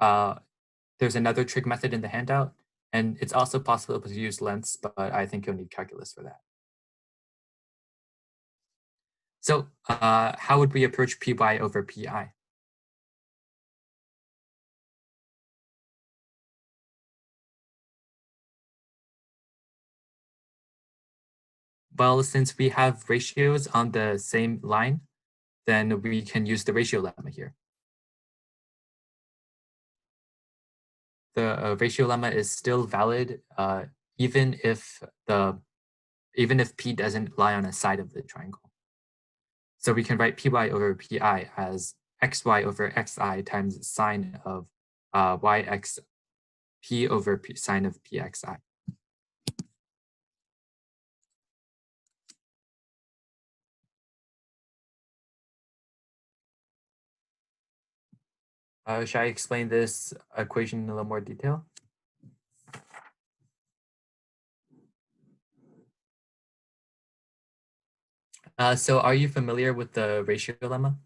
There's another trig method in the handout, and it's also possible to use lengths, but I think you'll need calculus for that. So how would we approach PY over PI? Well, since we have ratios on the same line, then we can use the ratio lemma here. The ratio lemma is still valid even if P doesn't lie on a side of the triangle. So we can write PY over PI as XY over XI times sine of YXP over sine of PXI. Should I explain this equation in a little more detail? So are you familiar with the ratio lemma?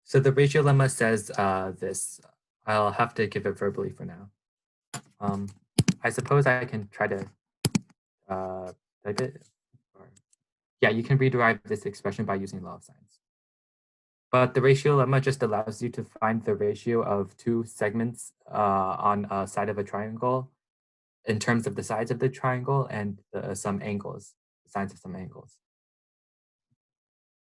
So the ratio lemma says this. I'll have to give it verbally for now. I suppose I can try to type it. Yeah, you can rederive this expression by using law of sines. But the ratio lemma just allows you to find the ratio of two segments on a side of a triangle in terms of the sides of the triangle and some angles, the sides of some angles.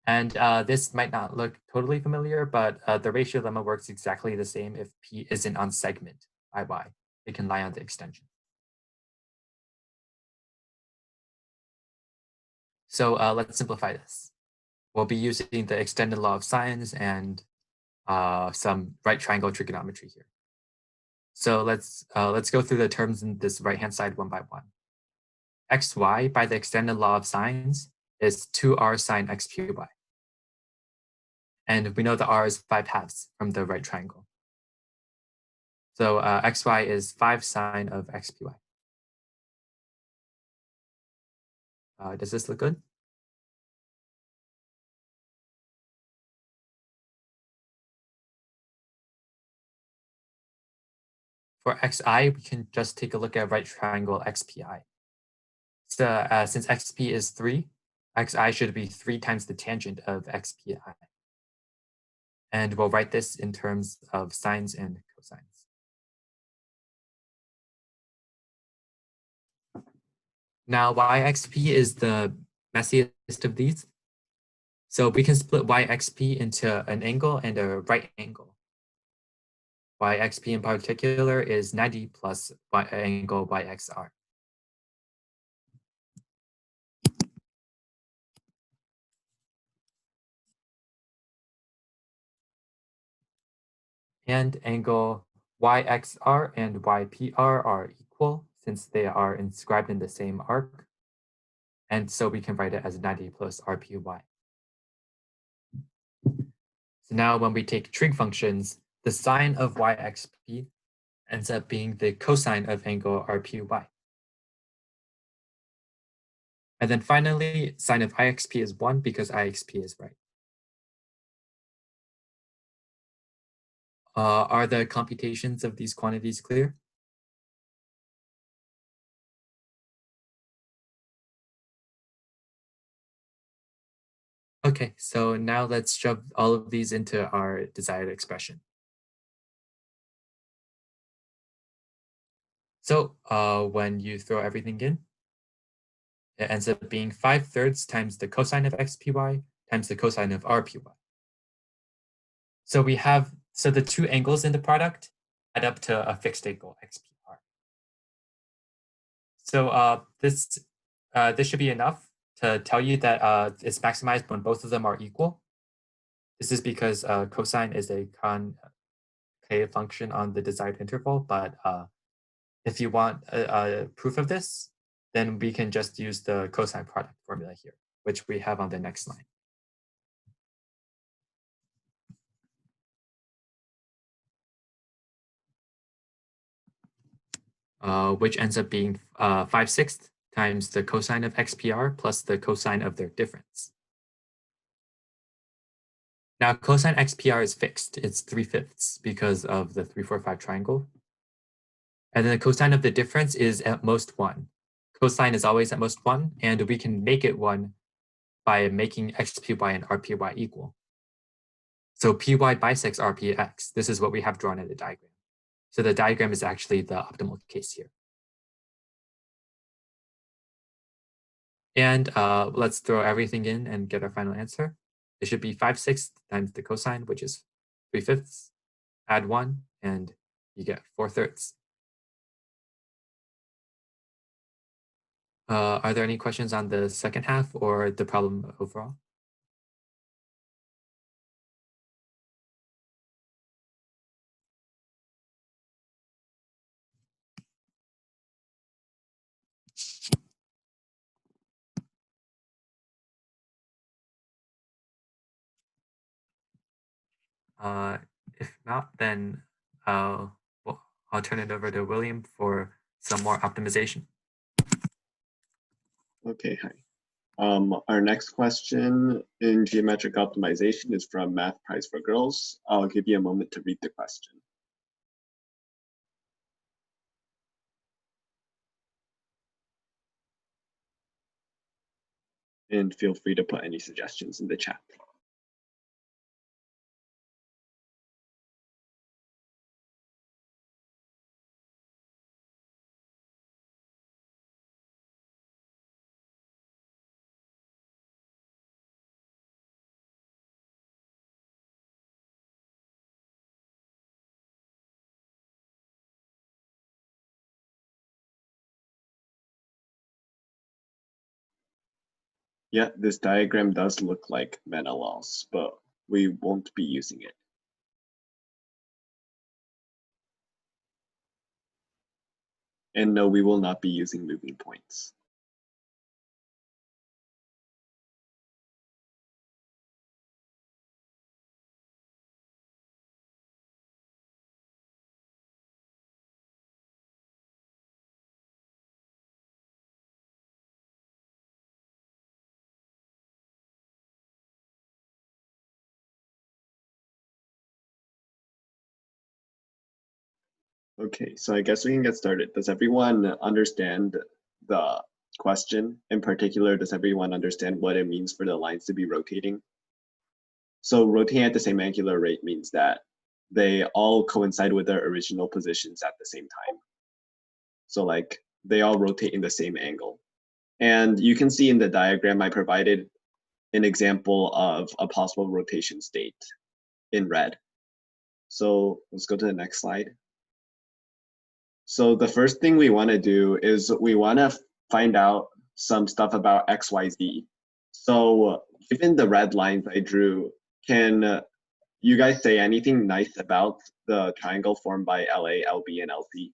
And this might not look totally familiar, but the ratio lemma works exactly the same if P isn't on segment IY. It can lie on the extension. So let's simplify this. We'll be using the extended law of sines and some right triangle trigonometry here. So let's go through the terms in this right-hand side one by one. XY by the extended law of sines is 2r sine x cubed y. And we know the r is 5/2 from the right triangle. So xy is 5 sine of x py. Does this look good? For xi, we can just take a look at right triangle xpi. So since xp is 3, xi should be 3 times the tangent of xpi. And we'll write this in terms of sines and cosines. Now, yxp is the messiest of these. So we can split yxp into an angle and a right angle. Yxp in particular is 90 plus angle yxr. And angle yxr and ypr are equal since they are inscribed in the same arc. And so we can write it as 90 plus rpy. So now when we take trig functions, the sine of yxp ends up being the cosine of angle rpy. And then finally, sine of ixp is 1 because ixp is right. Are the computations of these quantities clear? Okay, so now let's shove all of these into our desired expression. So when you throw everything in, it ends up being 5/3 times the cosine of xpy times the cosine of rpy. So we have, so the two angles in the product add up to a fixed angle xpr. So this should be enough to tell you that it's maximized when both of them are equal. This is because cosine is a concave function on the desired interval, but if you want a proof of this, then we can just use the cosine product formula here, which we have on the next line. Which ends up being 5/6 times the cosine of xpr plus the cosine of their difference. Now cosine xpr is fixed, it's 3/5 because of the 3, 4, 5 triangle. And then the cosine of the difference is at most 1. Cosine is always at most 1, and we can make it 1 by making xpy and rpy equal. So py bisects rpx. This is what we have drawn in the diagram. So the diagram is actually the optimal case here. And let's throw everything in and get our final answer. It should be 5/6 times the cosine, which is 3/5. Add 1, and you get 4/3. Are there any questions on the second half or the problem overall? If not, then well, I'll turn it over to William for some more optimization. Okay, hi. Our next question in geometric optimization is from Math Prize for Girls. I'll give you a moment to read the question. And feel free to put any suggestions in the chat. Yeah, this diagram does look like Menelaus, but we won't be using it. And no, we will not be using moving points. Okay, so I guess we can get started. Does everyone understand the question? In particular, does everyone understand what it means for the lines to be rotating? So rotating at the same angular rate means that they all coincide with their original positions at the same time. So like they all rotate in the same angle. And you can see in the diagram, I provided an example of a possible rotation state in red. So let's go to the next slide. So the first thing we want to do is we want to find out some stuff about XYZ. So given the red lines I drew, can you guys say anything nice about the triangle formed by LA, LB, and LC?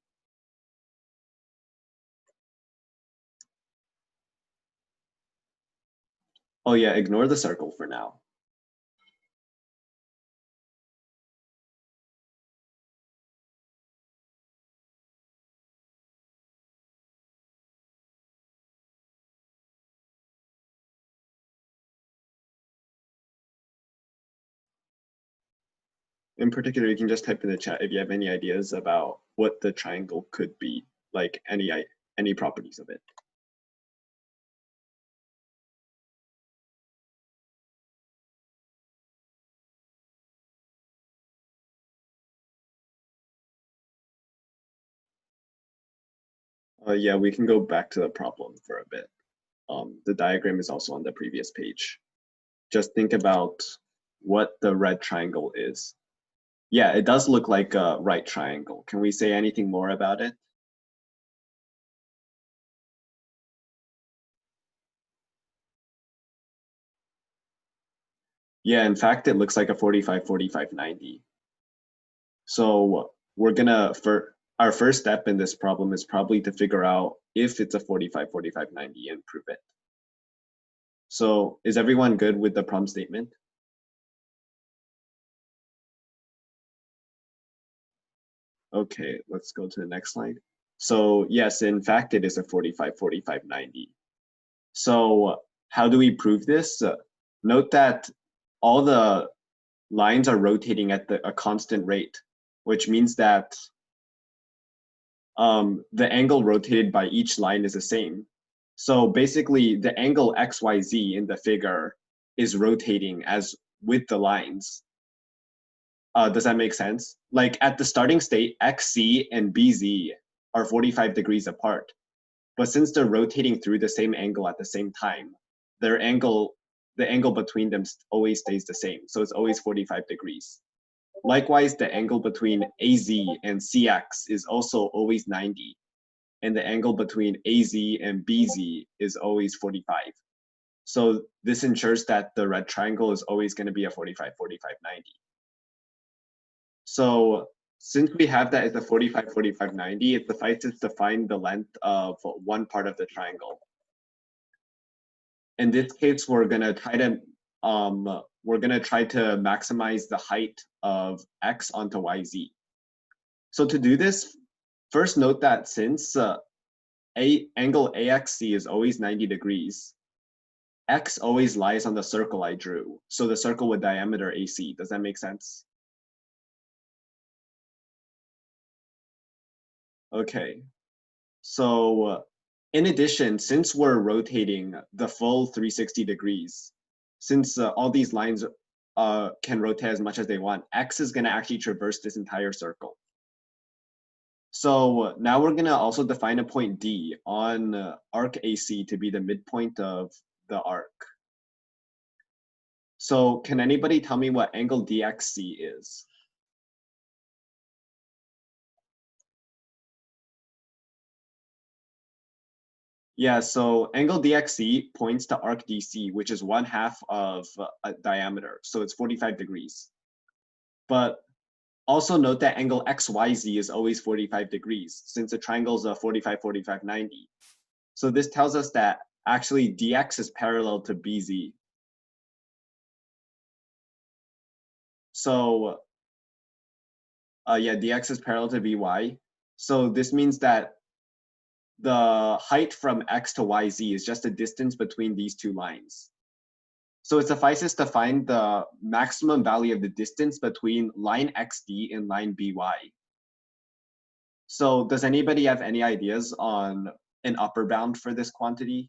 Oh yeah, ignore the circle for now. In particular, you can just type in the chat if you have any ideas about what the triangle could be, like any properties of it. Yeah, we can go back to the problem for a bit. The diagram is also on the previous page. Just think about what the red triangle is. Yeah, it does look like a right triangle. Can we say anything more about it? Yeah, in fact, it looks like a 45, 45, 90. So we're gonna, for our first step in this problem is probably to figure out if it's a 45, 45, 90 and prove it. So is everyone good with the problem statement? Okay, let's go to the next slide. So yes, in fact, it is a 45, 45, 90. So how do we prove this? Note that all the lines are rotating at a constant rate, which means that the angle rotated by each line is the same. So basically, the angle XYZ in the figure is rotating as with the lines. Does that make sense? Like at the starting state, XC and BZ are 45 degrees apart. But since they're rotating through the same angle at the same time, the angle between them always stays the same. So it's always 45 degrees. Likewise, the angle between AZ and CX is also always 90. And the angle between AZ and BZ is always 45. So this ensures that the red triangle is always going to be a 45, 45, 90. So since we have that as a 45, 45, 90, it suffices to find the length of one part of the triangle. In this case, we're gonna try to maximize the height of X onto YZ. So to do this, first note that since angle AXC is always 90 degrees, X always lies on the circle I drew. So the circle with diameter AC. Does that make sense? Okay. So in addition, since we're rotating the full 360 degrees, since all these lines can rotate as much as they want, X is going to actually traverse this entire circle. So now we're going to also define a point D on arc AC to be the midpoint of the arc. So can anybody tell me what angle DXC is? Yeah, so angle DXC points to arc DC, which is 1/2 of a diameter. So it's 45 degrees. But also note that angle XYZ is always 45 degrees since the triangle is a 45, 45, 90. So this tells us that actually DX is parallel to BZ. So yeah, DX is parallel to BY. So this means that the height from X to YZ is just the distance between these two lines. So it suffices to find the maximum value of the distance between line XD and line BY. So does anybody have any ideas on an upper bound for this quantity?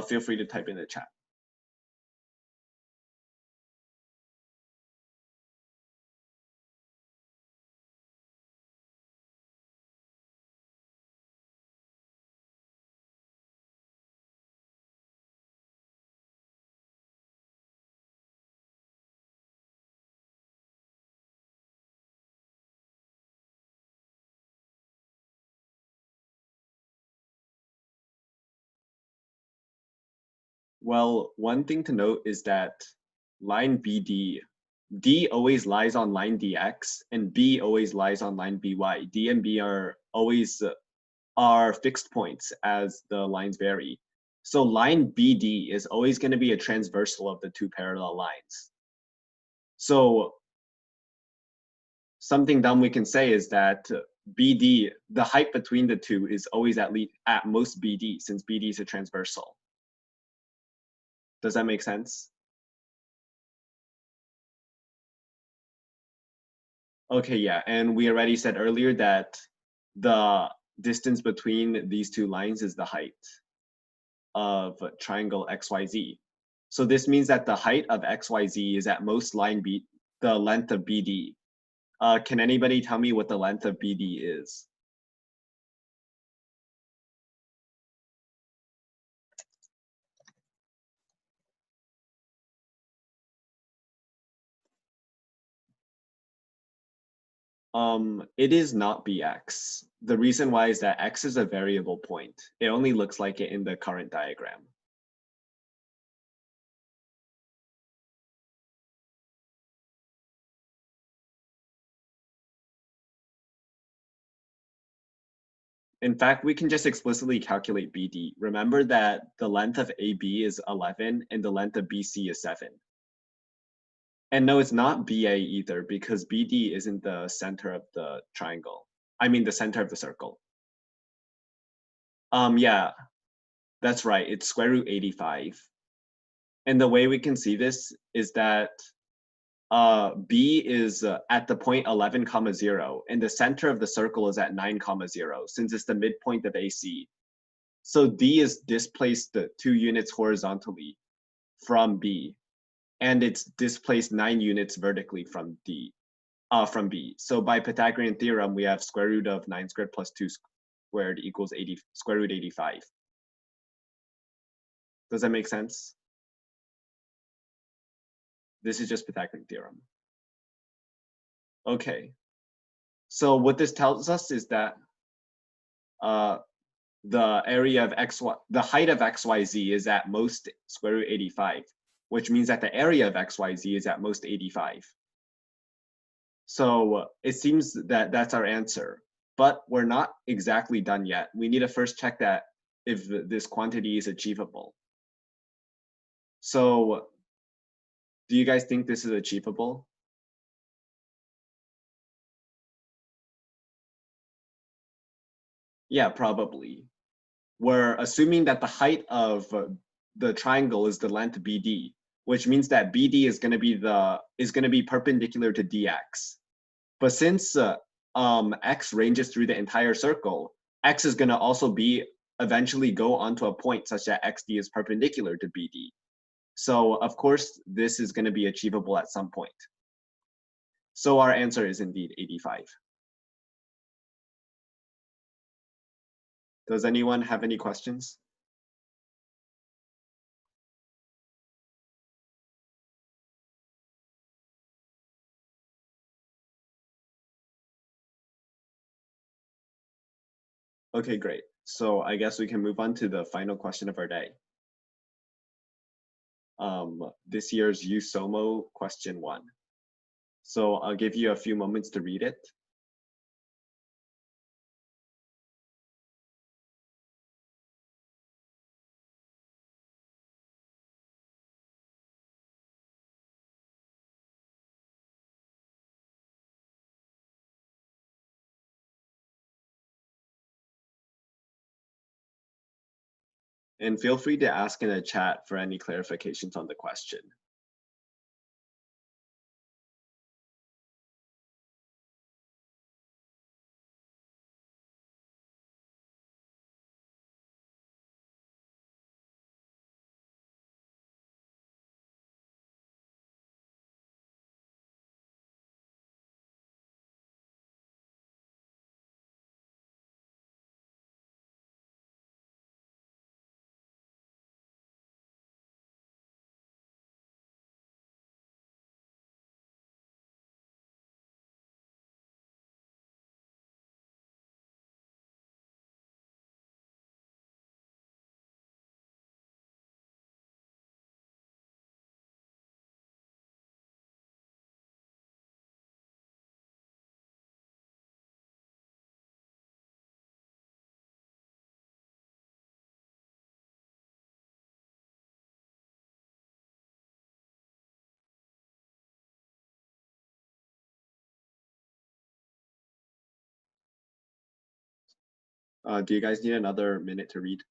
Feel free to type in the chat. Well, one thing to note is that line BD, D always lies on line DX and B always lies on line BY. D and B are always fixed points as the lines vary. So line BD is always going to be a transversal of the two parallel lines. So something dumb we can say is that BD, the height between the two is always at most BD since BD is a transversal. Does that make sense? Okay, yeah, and we already said earlier that the distance between these two lines is the height of triangle XYZ. So this means that the height of XYZ is at most line B, the length of BD. Can anybody tell me what the length of BD is? It is not Bx. The reason why is that x is a variable point. It only looks like it in the current diagram. In fact, we can just explicitly calculate BD. Remember that the length of AB is 11 and the length of BC is 7. And no, it's not BA either because BD isn't the center of the triangle. I mean the center of the circle. Yeah, that's right. It's square root 85. And the way we can see this is that B is at the point 11, 0, and the center of the circle is at 9, 0, since it's the midpoint of AC. So D is displaced 2 units horizontally from B, and it's displaced 9 units vertically from B. So by Pythagorean theorem, we have square root of 9 squared plus 2 squared equals square root 85. Does that make sense? This is just Pythagorean theorem. Okay. So what this tells us is that the area of xy, the height of xyz is at most square root 85, which means that the area of xyz is at most 85. So it seems that that's our answer, but we're not exactly done yet. We need to first check that if this quantity is achievable. So do you guys think this is achievable? Yeah, probably. We're assuming that the height of the triangle is the length BD, which means that BD is going to be perpendicular to DX. But since X ranges through the entire circle, X is going to also eventually go onto a point such that XD is perpendicular to BD. So of course, this is going to be achievable at some point. So our answer is indeed 85. Does anyone have any questions? Okay, great. So I guess we can move on to the final question of our day. This year's USOMO question 1. So I'll give you a few moments to read it. And feel free to ask in the chat for any clarifications on the question. Do you guys need another minute to read?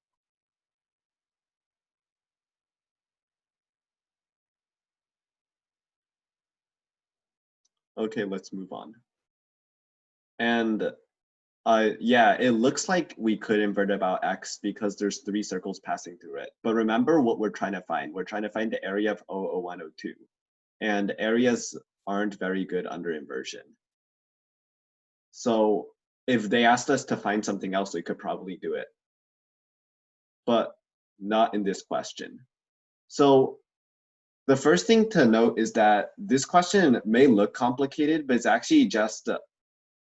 Okay, let's move on. And yeah, it looks like we could invert about X because there's 3 circles passing through it. But remember what we're trying to find. We're trying to find the area of 00102. And areas aren't very good under inversion. So if they asked us to find something else, we could probably do it, but not in this question. So the first thing to note is that this question may look complicated, but it's actually just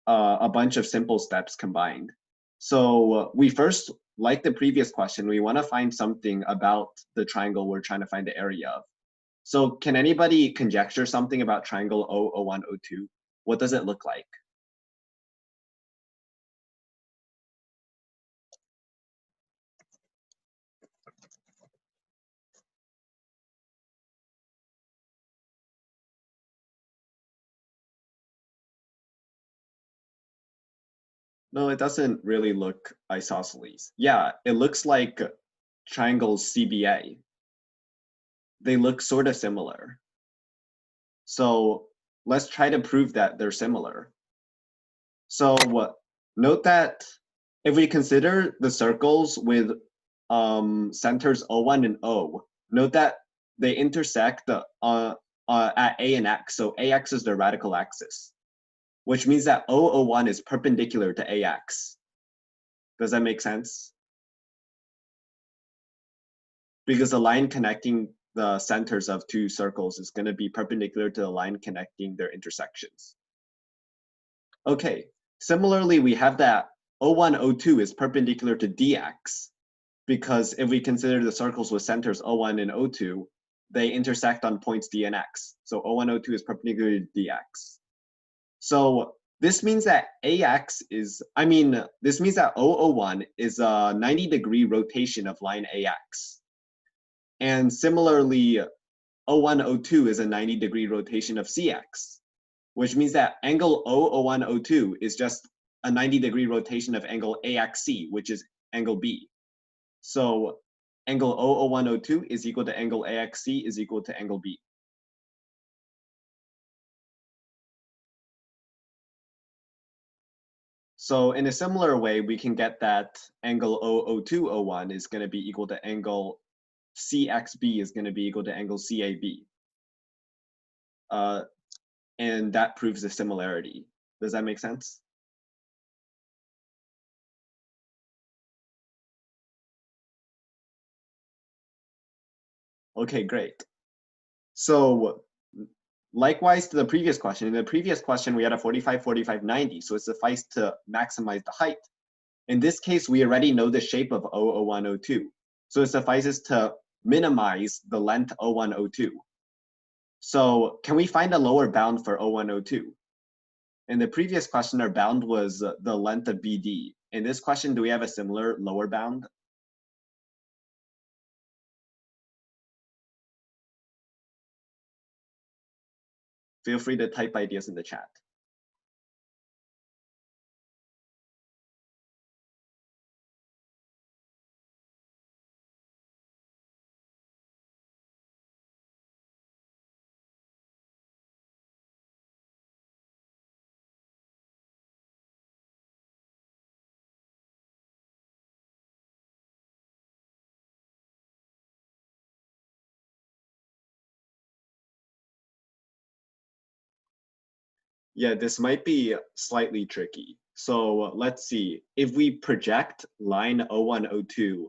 a bunch of simple steps combined. So we first, like the previous question, we want to find something about the triangle we're trying to find the area of. So can anybody conjecture something about triangle O01, O2? What does it look like? No, it doesn't really look isosceles. Yeah, it looks like triangles CBA. They look sort of similar. So let's try to prove that they're similar. So note that if we consider the circles with centers O1 and O, note that they intersect at A and X. So AX is the radical axis, which means that O01 is perpendicular to AX. Does that make sense? Because the line connecting the centers of two circles is going to be perpendicular to the line connecting their intersections. Okay, similarly, we have that O1, O2 is perpendicular to DX, because if we consider the circles with centers O1 and O2, they intersect on points D and X. So O1, O2 is perpendicular to DX. So this means that this means that O01 is a 90-degree rotation of line AX. And similarly, O1, O2 is a 90-degree rotation of CX, which means that angle O01, O2 is just a 90-degree rotation of angle AXC, which is angle B. So angle O01, O2 is equal to angle AXC is equal to angle B. So in a similar way, we can get that angle O02, O1 is going to be equal to angle CXB is going to be equal to angle CAB. And that proves the similarity. Does that make sense? Okay, great. So likewise to the previous question, in the previous question, we had a 45, 45, 90. So it sufficed to maximize the height. In this case, we already know the shape of O01, O2. So it suffices to minimize the length O1, O2. So can we find a lower bound for O1, O2? In the previous question, our bound was the length of BD. In this question, do we have a similar lower bound? Feel free to type ideas in the chat. Yeah, this might be slightly tricky. So let's see. If we project line O1, O2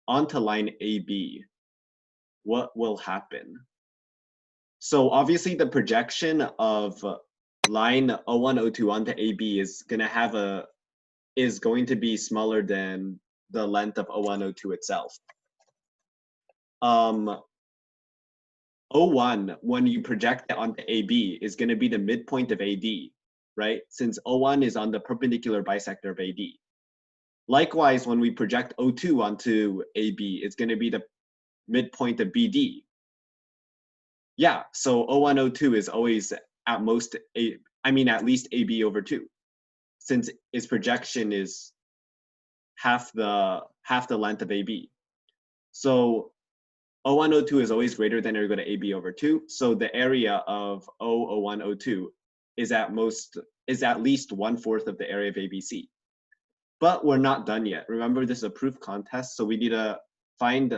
onto line AB, what will happen? So obviously the projection of line O1, O2 onto AB is going to be smaller than the length of O1, O2 itself. O1, when you project it onto AB, is going to be the midpoint of AD, right? Since O1 is on the perpendicular bisector of AD. Likewise, when we project O2 onto AB, it's going to be the midpoint of BD. Yeah, so O1, O2 is always at least AB over 2, since its projection is half the length of AB. So O1, O2 is always greater than or equal to AB over 2. So the area of O01, O2 is at least 1/4 of the area of ABC. But we're not done yet. Remember, this is a proof contest, so we need to find,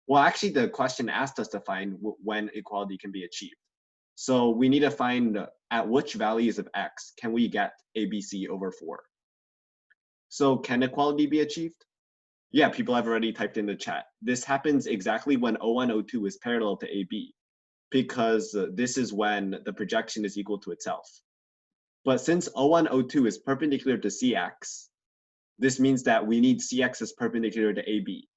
well, actually the question asked us to find when equality can be achieved. So we need to find at which values of x can we get ABC over 4. So can equality be achieved? Yeah, people have already typed in the chat. This happens exactly when O1, O2 is parallel to AB, because this is when the projection is equal to itself. But since O1, O2 is perpendicular to CX, this means that we need CX is perpendicular to AB.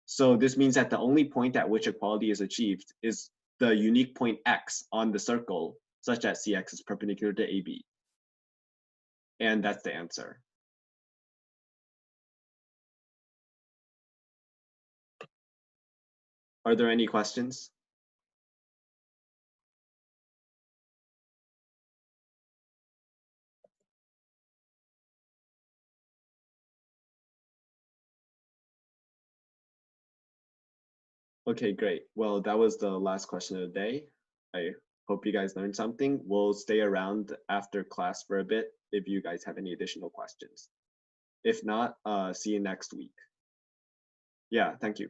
So this means that the only point at which equality is achieved is the unique point X on the circle, such that CX is perpendicular to AB. And that's the answer. Are there any questions? Okay, great. Well, that was the last question of the day. I hope you guys learned something. We'll stay around after class for a bit if you guys have any additional questions. If not, see you next week. Yeah, thank you.